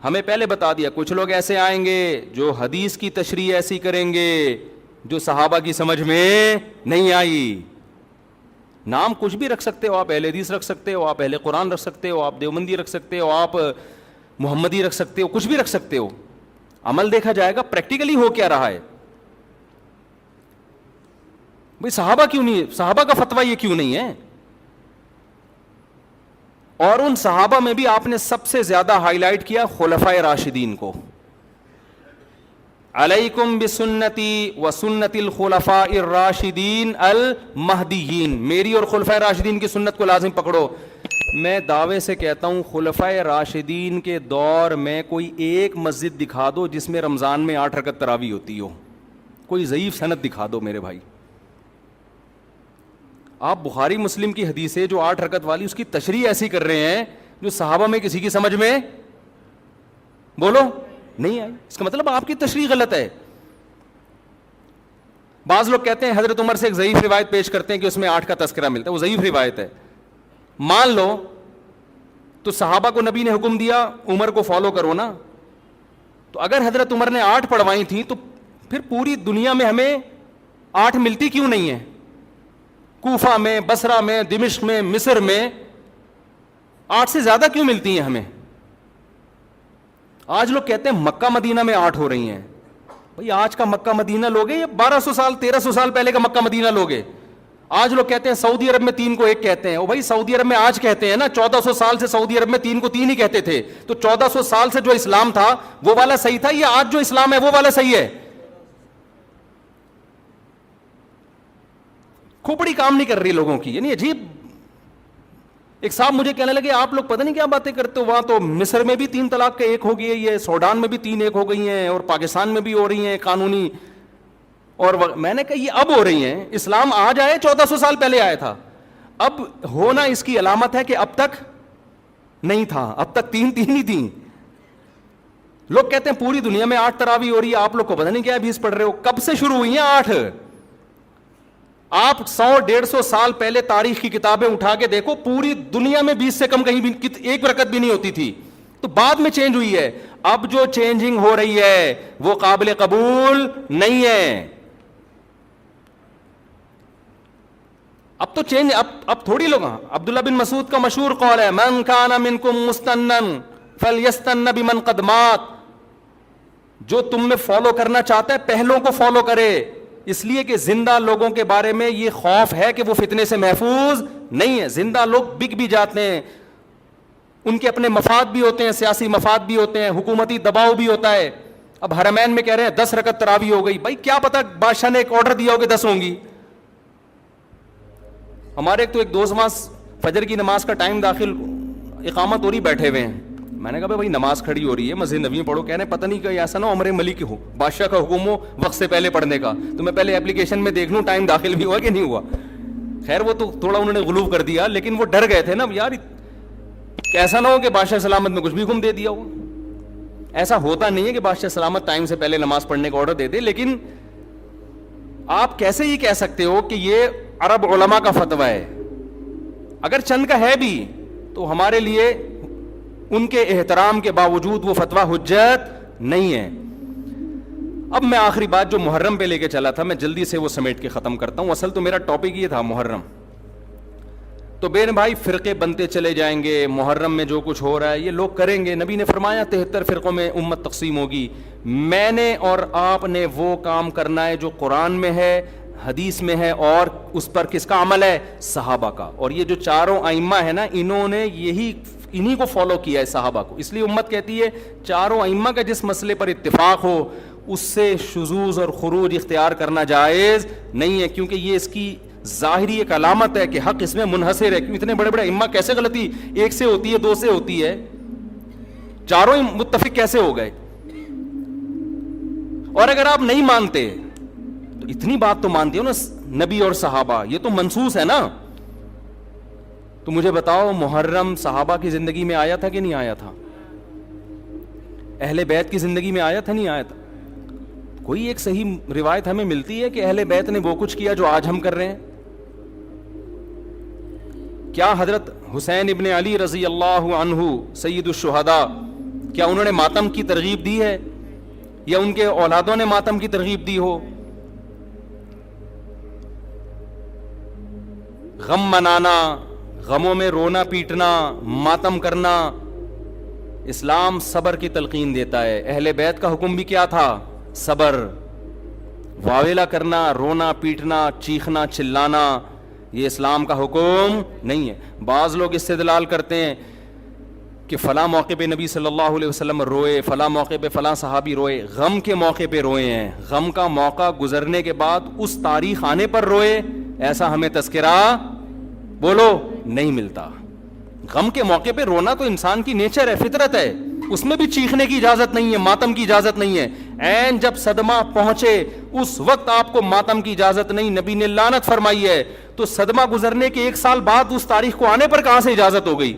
ہمیں پہلے بتا دیا, کچھ لوگ ایسے آئیں گے جو حدیث کی تشریح ایسی کریں گے جو صحابہ کی سمجھ میں نہیں آئی. نام کچھ بھی رکھ سکتے ہو آپ, اہل حدیث رکھ سکتے ہو آپ, اہل قرآن رکھ سکتے ہو آپ, دیوبندی رکھ سکتے ہو آپ, محمدی رکھ سکتے ہو, کچھ بھی رکھ سکتے ہو. عمل دیکھا جائے گا پریکٹیکلی ہو کیا رہا ہے. بھئی صحابہ کیوں نہیں ہے, صحابہ کا فتویٰ یہ کیوں نہیں ہے؟ اور ان صحابہ میں بھی آپ نے سب سے زیادہ ہائی لائٹ کیا خلفائے راشدین کو. علیکم بسنتی و سنت الخلفاء الراشدین المہدیین, میری اور خلفائے راشدین کی سنت کو لازم پکڑو. میں دعوے سے کہتا ہوں خلفائے راشدین کے دور میں کوئی ایک مسجد دکھا دو جس میں رمضان میں 8 رکعت تراویح ہوتی ہو. کوئی ضعیف سند دکھا دو میرے بھائی. آپ بخاری مسلم کی حدیث ہے جو 8 رکعت والی, اس کی تشریح ایسی کر رہے ہیں جو صحابہ میں کسی کی سمجھ میں بولو نہیں آئی. اس کا مطلب آپ کی تشریح غلط ہے. بعض لوگ کہتے ہیں حضرت عمر سے ایک ضعیف روایت پیش کرتے ہیں کہ اس میں 8 کا تذکرہ ملتا ہے, وہ ضعیف روایت ہے. مان لو تو صحابہ کو نبی نے حکم دیا عمر کو فالو کرو نا, تو اگر حضرت عمر نے 8 پڑھوائی تھیں تو پھر پوری دنیا میں ہمیں 8 ملتی کیوں نہیں ہے؟ کوفہ میں, بصرہ میں, دمشق میں, مصر میں 8 سے زیادہ کیوں ملتی ہیں ہمیں؟ آج لوگ کہتے ہیں مکہ مدینہ میں 8 ہو رہی ہیں. بھئی آج کا مکہ مدینہ لوگے یا 1200 سال 1300 سال پہلے کا مکہ مدینہ لوگے؟ آج لوگ کہتے ہیں سعودی عرب میں 3 کو 1 کہتے ہیں. او بھائی سعودی عرب میں آج کہتے ہیں نا, 1400 سال سے سعودی عرب میں 3 کو 3 ہی کہتے تھے. تو 1400 سال سے جو اسلام تھا وہ والا صحیح تھا یا آج جو اسلام ہے وہ والا صحیح ہے؟ کھوپڑی کام نہیں کر رہی لوگوں کی. یعنی عجیب. ایک صاحب مجھے کہنے لگے آپ لوگ پتہ نہیں کیا باتیں کرتے ہو, وہاں تو مصر میں بھی 3 طلاق کے 1 ہو گئی ہے, یہ سوڈان میں بھی 3 1 ہو گئی ہیں, اور پاکستان میں بھی ہو رہی ہیں قانونی. اور میں نے کہا یہ اب ہو رہی ہیں, اسلام آج آئے 1400 سال پہلے آیا تھا. اب ہونا اس کی علامت ہے کہ اب تک نہیں تھا, اب تک 3 ہی تھیں. لوگ کہتے ہیں پوری دنیا میں 8 تراویح ہو رہی ہے, آپ لوگ کو پتہ نہیں کیا 20 پڑھ رہے ہو. کب سے شروع ہوئی ہیں 8؟ آپ 100-150 سال پہلے تاریخ کی کتابیں اٹھا کے دیکھو, پوری دنیا میں 20 سے کم کہیں بھی 1 رکعت بھی نہیں ہوتی تھی. تو بعد میں چینج ہوئی ہے. اب جو چینجنگ ہو رہی ہے وہ قابل قبول نہیں ہے. اب تو چینج, اب تھوڑی لوگ. عبداللہ بن مسعود کا مشہور قول ہے من کان منکم مستنن فلیستن بمن قد مات. جو تم میں فالو کرنا چاہتا ہے پہلوں کو فالو کرے, اس لیے کہ زندہ لوگوں کے بارے میں یہ خوف ہے کہ وہ فتنے سے محفوظ نہیں ہے. زندہ لوگ بک بھی جاتے ہیں, ان کے اپنے مفاد بھی ہوتے ہیں, سیاسی مفاد بھی ہوتے ہیں, حکومتی دباؤ بھی ہوتا ہے. اب حرمین میں کہہ رہے ہیں 10 رکعت تراویح ہو گئی. بھائی کیا پتا بادشاہ نے ایک آرڈر دیا ہو کہ 10 ہوں گی. ہمارے ایک دوست وہاں فجر کی نماز کا ٹائم داخل, اقامت ہو رہی, بیٹھے ہوئے ہیں. میں نے کہا بھائی نماز کھڑی ہو رہی ہے, مسجد نبوی میں پڑھو. کہہ رہے پتہ نہیں کہ ایسا نہ عمر ملک ہو, بادشاہ کا حکم ہو وقت سے پہلے پڑھنے کا, تو میں پہلے اپلیکیشن میں دیکھ لوں ٹائم داخل بھی ہوا کہ نہیں ہوا. خیر وہ تو تھوڑا انہوں نے غلو کر دیا, لیکن وہ ڈر گئے تھے نا یار ایسا نہ ہو کہ بادشاہ سلامت میں کچھ بھی حکم دے دیا ہو. ایسا ہوتا نہیں ہے کہ بادشاہ سلامت ٹائم سے پہلے نماز پڑھنے کا آرڈر دے دے. لیکن آپ کیسے یہ کہہ سکتے ہو کہ یہ عرب علماء کا فتویٰ ہے؟ اگر چند کا ہے بھی تو ہمارے لیے ان کے احترام کے باوجود وہ فتویٰ حجت نہیں ہے. اب میں آخری بات جو محرم پہ لے کے چلا تھا, میں جلدی سے وہ سمیٹ کے ختم کرتا ہوں. اصل تو میرا ٹاپک یہ تھا محرم. تو بہن بھائی فرقے بنتے چلے جائیں گے, محرم میں جو کچھ ہو رہا ہے یہ لوگ کریں گے. نبی نے فرمایا 73 فرقوں میں امت تقسیم ہوگی. میں نے اور آپ نے وہ کام کرنا ہے جو قرآن میں ہے, حدیث میں ہے, اور اس پر کس کا عمل ہے؟ صحابہ کا. اور یہ جو چاروں ائمہ ہیں نا, انہوں نے انہی کو فالو کیا ہے, صحابہ کو. اس لیے امت کہتی ہے چاروں ائمہ کا جس مسئلے پر اتفاق ہو اس سے شذوذ اور خروج اختیار کرنا جائز نہیں ہے, کیونکہ یہ اس کی ظاہری ایک علامت ہے کہ حق اس میں منحصر ہے. کیوں اتنے بڑے بڑے ائمہ کیسے غلطی ایک سے ہوتی ہے, 2 سے ہوتی ہے, چاروں متفق کیسے ہو گئے؟ اور اگر آپ نہیں مانتے تو اتنی بات تو مانتے ہو نا, نبی اور صحابہ یہ تو منصوص ہے نا. تو مجھے بتاؤ محرم صحابہ کی زندگی میں آیا تھا کہ نہیں آیا تھا؟ اہل بیت کی زندگی میں آیا تھا نہیں آیا تھا؟ کوئی ایک صحیح روایت ہمیں ملتی ہے کہ اہل بیت نے وہ کچھ کیا جو آج ہم کر رہے ہیں؟ کیا حضرت حسین ابن علی رضی اللہ عنہ سید الشہداء کیا انہوں نے ماتم کی ترغیب دی ہے، یا ان کے اولادوں نے ماتم کی ترغیب دی ہو؟ غم منانا، غموں میں رونا پیٹنا، ماتم کرنا، اسلام صبر کی تلقین دیتا ہے۔ اہل بیت کا حکم بھی کیا تھا؟ صبر۔ واویلا کرنا، رونا پیٹنا، چیخنا چلانا، یہ اسلام کا حکم نہیں ہے۔ بعض لوگ استدلال کرتے ہیں کہ فلاں موقع پہ نبی صلی اللہ علیہ وسلم روئے، فلاں موقع پہ فلاں صحابی روئے، غم کے موقع پہ روئے ہیں، غم کا موقع گزرنے کے بعد اس تاریخ آنے پر روئے، ایسا ہمیں تذکرہ بولو نہیں ملتا۔ غم کے موقع پہ رونا تو انسان کی نیچر ہے، فطرت ہے، اس میں بھی چیخنے کی اجازت نہیں ہے، ماتم کی اجازت نہیں ہے۔ عین جب صدمہ پہنچے اس وقت آپ کو ماتم کی اجازت نہیں، نبی نے لعنت فرمائی ہے، تو صدمہ گزرنے کے 1 سال بعد اس تاریخ کو آنے پر کہاں سے اجازت ہو گئی؟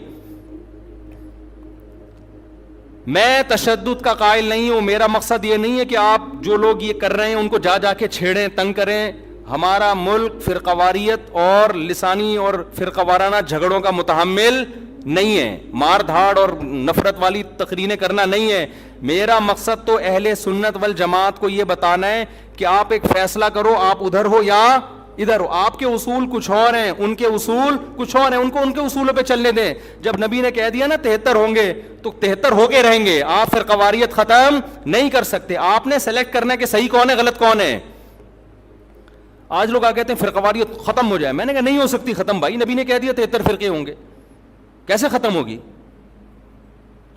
میں تشدد کا قائل نہیں ہوں، میرا مقصد یہ نہیں ہے کہ آپ جو لوگ یہ کر رہے ہیں ان کو جا جا کے چھیڑیں، تنگ کریں۔ ہمارا ملک فرقواریت اور لسانی اور فرقہ وارانہ جھگڑوں کا متحمل نہیں ہے، مار دھاڑ اور نفرت والی تقریریں کرنا نہیں ہے۔ میرا مقصد تو اہل سنت والجماعت کو یہ بتانا ہے کہ آپ ایک فیصلہ کرو، آپ ادھر ہو یا ادھر ہو، آپ کے اصول کچھ اور ہیں، ان کے اصول کچھ اور ہیں، ان کو ان کے اصولوں پہ چلنے دیں۔ جب نبی نے کہہ دیا نا 73 ہوں گے تو 73 ہو کے رہیں گے، آپ فرقہ واریت ختم نہیں کر سکتے۔ آپ نے سلیکٹ کرنا ہے کہ صحیح کون ہے غلط کون ہے۔ آج لوگ کہتے ہیں فرقہ واریت ختم ہو جائے، میں نے کہا نہیں ہو سکتی ختم بھائی، نبی نے کہہ دیا 73 فرقے ہوں گے، کیسے ختم ہوگی؟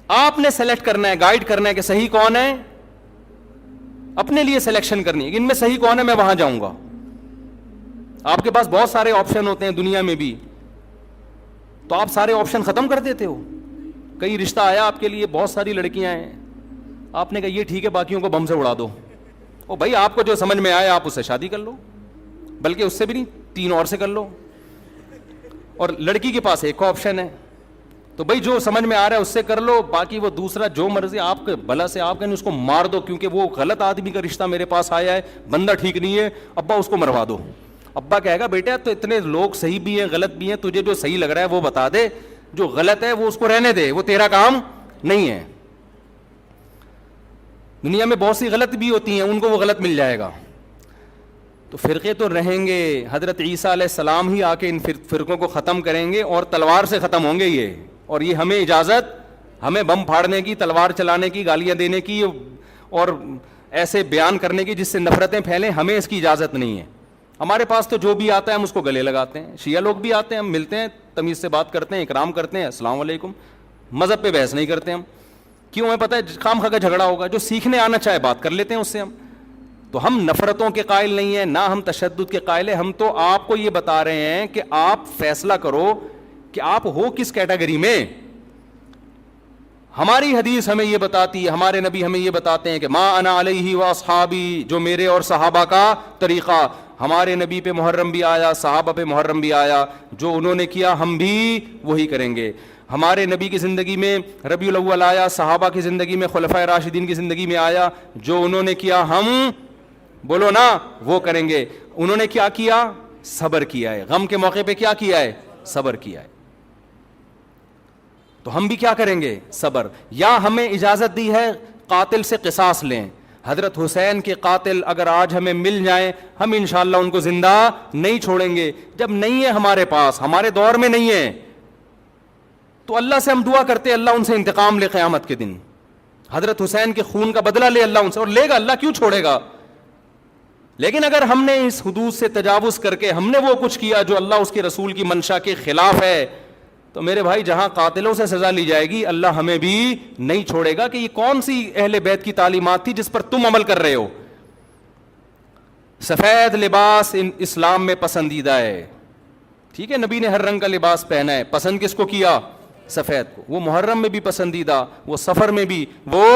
آپ نے سلیکٹ کرنا ہے، گائیڈ کرنا ہے کہ صحیح کون ہے، اپنے لیے سلیکشن کرنی ہے کہ ان میں صحیح کون ہے، میں وہاں جاؤں گا۔ آپ کے پاس بہت سارے آپشن ہوتے ہیں دنیا میں بھی، تو آپ سارے آپشن ختم کر دیتے ہو۔ کئی رشتہ آیا آپ کے لیے، بہت ساری لڑکیاں ہیں، آپ نے کہا یہ ٹھیک ہے باقیوں کو بم سے اڑا دو، او بھائی آپ کو جو سمجھ میں آئے آپ اس سے شادی کر لو، بلکہ اس سے بھی نہیں 3 اور سے کر لو۔ اور لڑکی کے پاس ایک آپشن ہے، تو بھائی جو سمجھ میں آ رہا ہے اس سے کر لو، باقی وہ دوسرا جو مرضی آپ کے بھلا سے آپ کہیں اس کو مار دو، کیونکہ وہ غلط آدمی کا رشتہ میرے پاس آیا ہے، بندہ ٹھیک نہیں ہے، ابا اس کو مروا دو۔ ابا کہے گا بیٹا تو اتنے لوگ صحیح بھی ہیں غلط بھی ہیں، تجھے جو صحیح لگ رہا ہے وہ بتا دے، جو غلط ہے وہ اس کو رہنے دے، وہ تیرا کام نہیں ہے۔ دنیا میں بہت سی غلط بھی ہوتی ہیں، ان کو وہ غلط مل جائے گا۔ تو فرقے تو رہیں گے، حضرت عیسیٰ علیہ السلام ہی آ کے ان فرقوں کو ختم کریں گے، اور تلوار سے ختم ہوں گے یہ، اور یہ ہمیں اجازت، ہمیں بم پھاڑنے کی، تلوار چلانے کی، گالیاں دینے کی اور ایسے بیان کرنے کی جس سے نفرتیں پھیلیں، ہمیں اس کی اجازت نہیں ہے۔ ہمارے پاس تو جو بھی آتا ہے ہم اس کو گلے لگاتے ہیں، شیعہ لوگ بھی آتے ہیں، ہم ملتے ہیں، تمیز سے بات کرتے ہیں، اکرام کرتے ہیں، السلام علیکم، مذہب پہ بحث نہیں کرتے ہم، کیوں؟ ہمیں پتہ ہے خام خواہ کا جھگڑا ہوگا، جو سیکھنے آنا چاہے بات کر لیتے ہیں اس سے ہم۔ تو ہم نفرتوں کے قائل نہیں ہیں، نہ ہم تشدد کے قائل ہیں، ہم تو آپ کو یہ بتا رہے ہیں کہ آپ فیصلہ کرو کہ آپ ہو کس کیٹیگری میں۔ ہماری حدیث ہمیں یہ بتاتی ہے، ہمارے نبی ہمیں یہ بتاتے ہیں کہ ما انا علیہ واصحابی، جو میرے اور صحابہ کا طریقہ۔ ہمارے نبی پہ محرم بھی آیا، صحابہ پہ محرم بھی آیا، جو انہوں نے کیا ہم بھی وہی کریں گے۔ ہمارے نبی کی زندگی میں ربیع الاول آیا، صحابہ کی زندگی میں خلفائے راشدین کی زندگی میں آیا، جو انہوں نے کیا ہم بولو نا وہ کریں گے۔ انہوں نے کیا کیا؟ صبر کیا ہے، غم کے موقع پہ کیا کیا ہے؟ صبر کیا ہے۔ تو ہم بھی کیا کریں گے؟ صبر۔ یا ہمیں اجازت دی ہے قاتل سے قصاص لیں، حضرت حسین کے قاتل اگر آج ہمیں مل جائیں ہم انشاءاللہ ان کو زندہ نہیں چھوڑیں گے۔ جب نہیں ہے ہمارے پاس، ہمارے دور میں نہیں ہے، تو اللہ سے ہم دعا کرتے اللہ ان سے انتقام لے قیامت کے دن، حضرت حسین کے خون کا بدلہ لے اللہ ان سے، اور لے گا، اللہ کیوں چھوڑے گا۔ لیکن اگر ہم نے اس حدود سے تجاوز کر کے ہم نے وہ کچھ کیا جو اللہ اس کے رسول کی منشا کے خلاف ہے، تو میرے بھائی جہاں قاتلوں سے سزا لی جائے گی اللہ ہمیں بھی نہیں چھوڑے گا۔ کہ یہ کون سی اہل بیت کی تعلیمات تھی جس پر تم عمل کر رہے ہو؟ سفید لباس اسلام میں پسندیدہ ہے، ٹھیک ہے، نبی نے ہر رنگ کا لباس پہنا ہے، پسند کس کو کیا؟ سفید کو۔ وہ محرم میں بھی پسندیدہ، وہ سفر میں بھی، وہ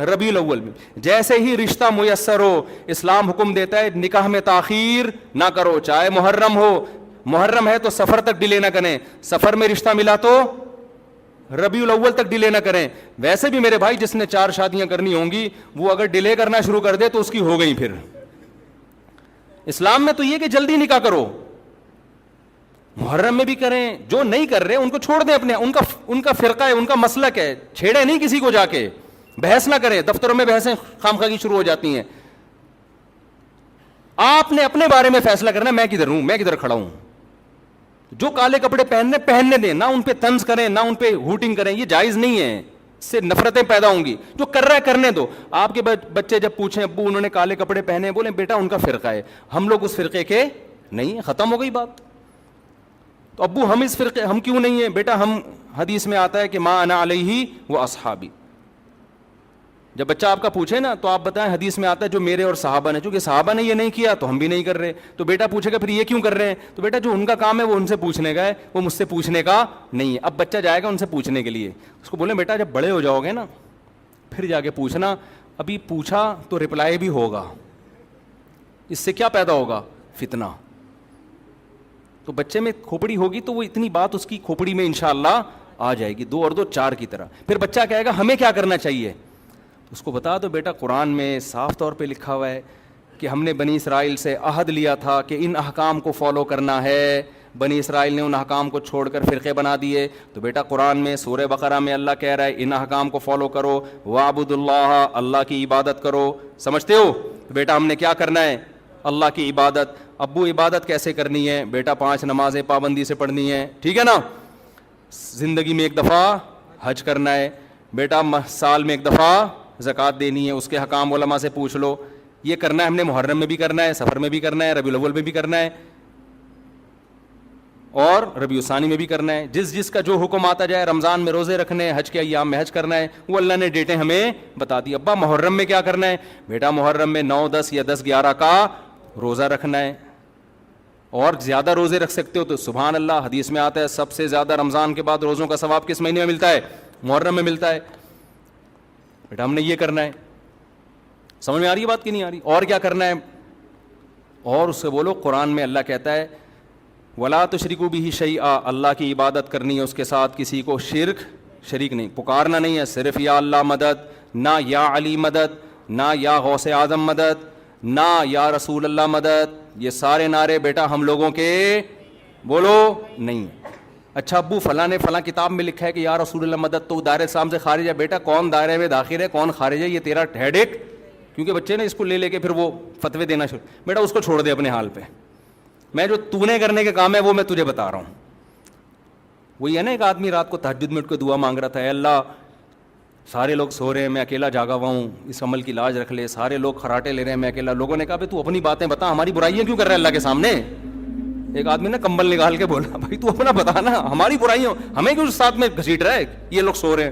ربیع الاول میں۔ جیسے ہی رشتہ میسر ہو اسلام حکم دیتا ہے نکاح میں تاخیر نہ کرو، چاہے محرم ہو، محرم ہے تو سفر تک ڈیلے نہ کریں، سفر میں رشتہ ملا تو ربیع الاول تک ڈیلے نہ کریں. ویسے بھی میرے بھائی جس نے 4 شادیاں کرنی ہوں گی وہ اگر ڈیلے کرنا شروع کر دے تو اس کی ہو گئی. پھر اسلام میں تو یہ کہ جلدی نکاح کرو. محرم میں بھی کریں, جو نہیں کر رہے ان کو چھوڑ دیں, اپنے ان کا فرقہ ہے, ان کا مسلک ہے, چھیڑے نہیں کسی کو, جا کے بحث نہ کریں. دفتروں میں بحثیں خامخواہی شروع ہو جاتی ہیں. آپ نے اپنے بارے میں فیصلہ کرنا میں کدھر ہوں, میں کدھر کھڑا ہوں. جو کالے کپڑے پہننے دیں, نہ ان پہ طنز کریں, نہ ان پہ ہوٹنگ کریں, یہ جائز نہیں ہے, اس سے نفرتیں پیدا ہوں گی. جو کر رہا ہے کرنے دو. آپ کے بچے جب پوچھیں ابو انہوں نے کالے کپڑے پہنے, بولیں بیٹا ان کا فرقہ ہے, ہم لوگ اس فرقے کے نہیں, ختم ہو گئی بات. تو ابو ہم اس فرقے ہم کیوں نہیں ہیں, بیٹا ہم حدیث میں آتا ہے کہ ما انا علیہ و اصحابی. جب بچہ آپ کا پوچھے نا تو آپ بتائیں حدیث میں آتا ہے جو میرے اور صحابہ نے, چونکہ صحابہ نے یہ نہیں کیا تو ہم بھی نہیں کر رہے. تو بیٹا پوچھے گا پھر یہ کیوں کر رہے ہیں, تو بیٹا جو ان کا کام ہے وہ ان سے پوچھنے کا ہے, وہ مجھ سے پوچھنے کا نہیں ہے. اب بچہ جائے گا ان سے پوچھنے کے لیے, اس کو بولیں بیٹا جب بڑے ہو جاؤ گے نا پھر جا کے پوچھنا, ابھی پوچھا تو رپلائی بھی ہوگا, اس سے کیا پیدا ہوگا, فتنہ. تو بچے میں کھوپڑی ہوگی تو وہ اتنی بات اس کی کھوپڑی میں انشاءاللہ آ جائے گی, 2 اور 2 4 کی طرح. پھر بچہ کہے گا ہمیں کیا کرنا چاہیے, اس کو بتا دو بیٹا قرآن میں صاف طور پہ لکھا ہوا ہے کہ ہم نے بنی اسرائیل سے عہد لیا تھا کہ ان احکام کو فالو کرنا ہے. بنی اسرائیل نے ان احکام کو چھوڑ کر فرقے بنا دیے. تو بیٹا قرآن میں سورہ بقرہ میں اللہ کہہ رہا ہے ان احکام کو فالو کرو, وَاعْبُدُوا اللَّهَ, اللہ کی عبادت کرو. سمجھتے ہو؟ تو بیٹا ہم نے کیا کرنا ہے, اللہ کی عبادت. ابو عبادت کیسے کرنی ہے, بیٹا 5 نمازیں پابندی سے پڑھنی ہے, ٹھیک ہے نا. زندگی میں 1 دفعہ حج کرنا ہے, بیٹا سال میں 1 دفعہ زکوٰۃ دینی ہے, اس کے حکام علماء سے پوچھ لو. یہ کرنا ہے ہم نے, محرم میں بھی کرنا ہے, سفر میں بھی کرنا ہے, ربیع الاول میں بھی کرنا ہے, اور ربیع الثانی میں بھی کرنا ہے. جس کا جو حکم آتا جائے, رمضان میں روزے رکھنے, حج کے ایام میں حج کرنا ہے, وہ اللہ نے ڈیٹیں ہمیں بتا دی. ابا محرم میں کیا کرنا ہے, بیٹا محرم میں 9 10 یا 10 11 کا روزہ رکھنا ہے, اور زیادہ روزے رکھ سکتے ہو تو سبحان اللہ. حدیث میں آتا ہے سب سے زیادہ رمضان کے بعد روزوں کا ثواب کس مہینے میں ملتا ہے, محرم میں ملتا ہے. بیٹا ہم نے یہ کرنا ہے. سمجھ میں آ رہی ہے بات کی نہیں آ رہی؟ اور کیا کرنا ہے, اور اس سے بولو قرآن میں اللہ کہتا ہے وَلَا تُشْرِكُوا بِهِ شَيْئًا, اللہ کی عبادت کرنی ہے, اس کے ساتھ کسی کو شریک نہیں, پکارنا نہیں ہے صرف یا اللہ مدد, نہ یا علی مدد, نہ یا غوث اعظم مدد, نہ یا رسول اللہ مدد. یہ سارے نعرے بیٹا ہم لوگوں کے بولو نہیں. اچھا ابو فلاں نے فلاں کتاب میں لکھا ہے کہ یا رسول اللہ مدد تو دائرے اسلام سے خارج ہے. بیٹا کون دائرے میں داخل ہے کون خارج ہے یہ تیرا ہیڈ ایک, کیونکہ بچے نے اس کو لے کے پھر وہ فتوے دینا شروع. بیٹا اس کو چھوڑ دے اپنے حال پہ, میں جو تو نے کرنے کے کام ہے وہ میں تجھے بتا رہا ہوں. وہی ہے نا, ایک آدمی رات کو تہجد میں اٹھ کے دعا مانگ رہا تھا, اے اللہ سارے لوگ سو رہے ہیں میں اکیلا جاگا ہوا ہوں, اس عمل کی لاج رکھ لے, سارے لوگ خراٹے لے رہے ہیں میں اکیلا. لوگوں نے کہا بھائی تو اپنی باتیں بتا, ہماری برائیاں کیوں کر رہا ہے اللہ کے سامنے. ایک آدمی نے کمبل نکال کے بولا بھائی تو اپنا بتا نا, ہماری برائیاں ہمیں کیوں ساتھ میں گھسیٹ رہا ہے, یہ لوگ سو رہے ہیں.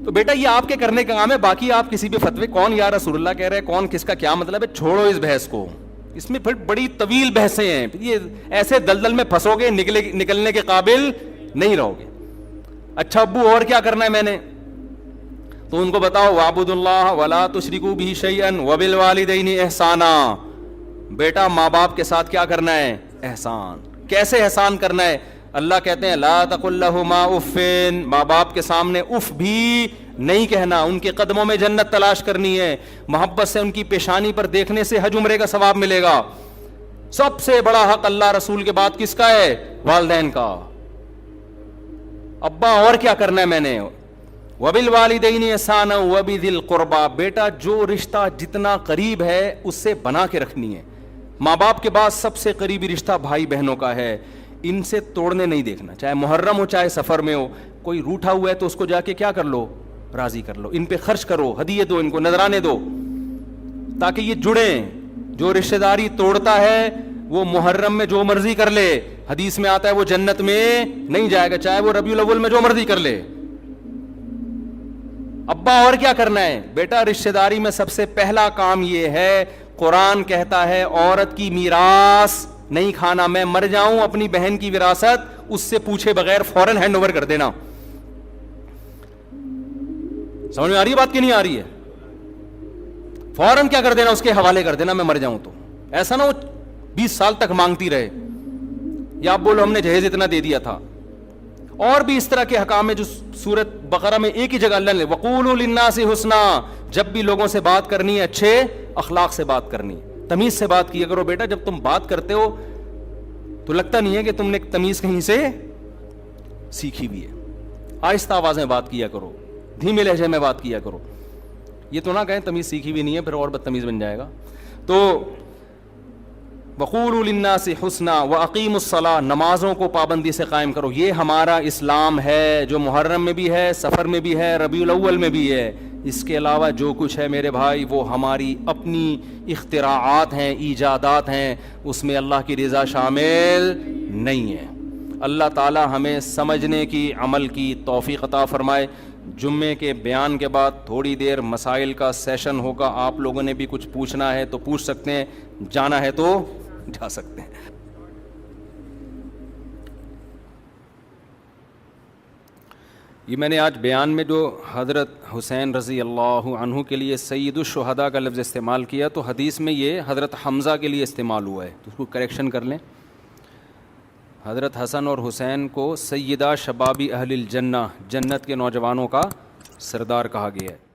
تو بیٹا یہ آپ کے کرنے کا کام ہے, باقی آپ کسی بھی فتوے کون یا رسول اللہ کہہ رہے ہیں, کون کس کا کیا مطلب ہے, چھوڑو اس بحث کو. اس میں پھر بڑی طویل بحثیں ہیں, یہ ایسے دلدل میں پھنسو گے نکلنے کے قابل نہیں رہو گے. اچھا ابو اور کیا کرنا ہے میں نے, تو ان کو بتاؤ وَاعْبُدُوا اللَّهَ وَلَا تُشْرِكُوا بِهِ شَيْئًا وَبِالْوَالِدَيْنِ احسانا. بیٹا ماں باپ کے ساتھ کیا کرنا ہے, احسان. کیسے احسان کرنا ہے, اللہ کہتے ہیں لا تقل لهما اف, ماں باپ کے سامنے اف بھی نہیں کہنا, ان کے قدموں میں جنت تلاش کرنی ہے, محبت سے ان کی پیشانی پر دیکھنے سے حج عمرے کا ثواب ملے گا. سب سے بڑا حق اللہ رسول کے بعد کس کا ہے, والدین کا. ابا اور کیا کرنا ہے میں نے, وَبِالْوَالِدَيْنِ احسانا وَبِذِي الْقُرْبَى, بیٹا جو رشتہ جتنا قریب ہے اس سے بنا کے رکھنی ہے. ماں باپ کے بعد سب سے قریبی رشتہ بھائی بہنوں کا ہے, ان سے توڑنے نہیں دیکھنا, چاہے محرم ہو چاہے سفر میں ہو. کوئی روٹھا ہوا ہے تو اس کو جا کے کیا کر لو, راضی کر لو, ان پہ خرچ کرو, ہدیے دو, ان کو نذرانے دو, تاکہ یہ جڑیں. جو رشتہ داری توڑتا ہے وہ محرم میں جو مرضی کر لے, حدیث میں آتا ہے وہ جنت میں نہیں جائے گا, چاہے وہ ربیع الاول میں جو مرضی کر لے. ابا اور کیا کرنا ہے, بیٹا رشتہ داری میں سب سے پہلا کام یہ ہے, قرآن کہتا ہے عورت کی میراث نہیں کھانا. میں مر جاؤں اپنی بہن کی وراثت اس سے پوچھے بغیر فوراً ہینڈ اوور کر دینا. سمجھ میں آ رہی ہے بات کی نہیں آ رہی ہے, فوراً کیا کر دینا, اس کے حوالے کر دینا میں مر جاؤں تو. ایسا نہ ہو 20 سال تک مانگتی رہے, یا آپ بولو ہم نے جہیز اتنا دے دیا تھا, اور بھی اس طرح کے احکام ہے جو سورۃ بقرہ میں ایک ہی جگہ اللہ نے وقولوا للناس حسنا، جب بھی لوگوں سے بات کرنی ہے اچھے اخلاق سے بات کرنی ہے، تمیز سے بات کیا کرو بیٹا. جب تم بات کرتے ہو تو لگتا نہیں ہے کہ تم نے تمیز کہیں سے سیکھی بھی ہے. آہستہ آواز میں بات کیا کرو، دھیمے لہجے میں بات کیا کرو. یہ تو نہ کہیں تمیز سیکھی بھی نہیں ہے پھر اور بدتمیز بن جائے گا. تو وقولوا للناس حسنا واقیموا الصلاۃ، نمازوں کو پابندی سے قائم کرو. یہ ہمارا اسلام ہے جو محرم میں بھی ہے، سفر میں بھی ہے، ربیع الاول میں بھی ہے. اس کے علاوہ جو کچھ ہے میرے بھائی وہ ہماری اپنی اختراعات ہیں، ایجادات ہیں، اس میں اللہ کی رضا شامل نہیں ہے. اللہ تعالی ہمیں سمجھنے کی، عمل کی توفیق عطا فرمائے. جمعے کے بیان کے بعد تھوڑی دیر مسائل کا سیشن ہوگا. آپ لوگوں نے بھی کچھ پوچھنا ہے تو پوچھ سکتے ہیں، جانا ہے تو جا سکتے ہیں. یہ میں نے آج بیان میں جو حضرت حسین رضی اللہ عنہ کے لیے سید الشہداء کا لفظ استعمال کیا تو حدیث میں یہ حضرت حمزہ کے لیے استعمال ہوا ہے، تو اس کو کریکشن کر لیں. حضرت حسن اور حسین کو سیدہ شبابی اہل الجنہ، جنت کے نوجوانوں کا سردار کہا گیا ہے.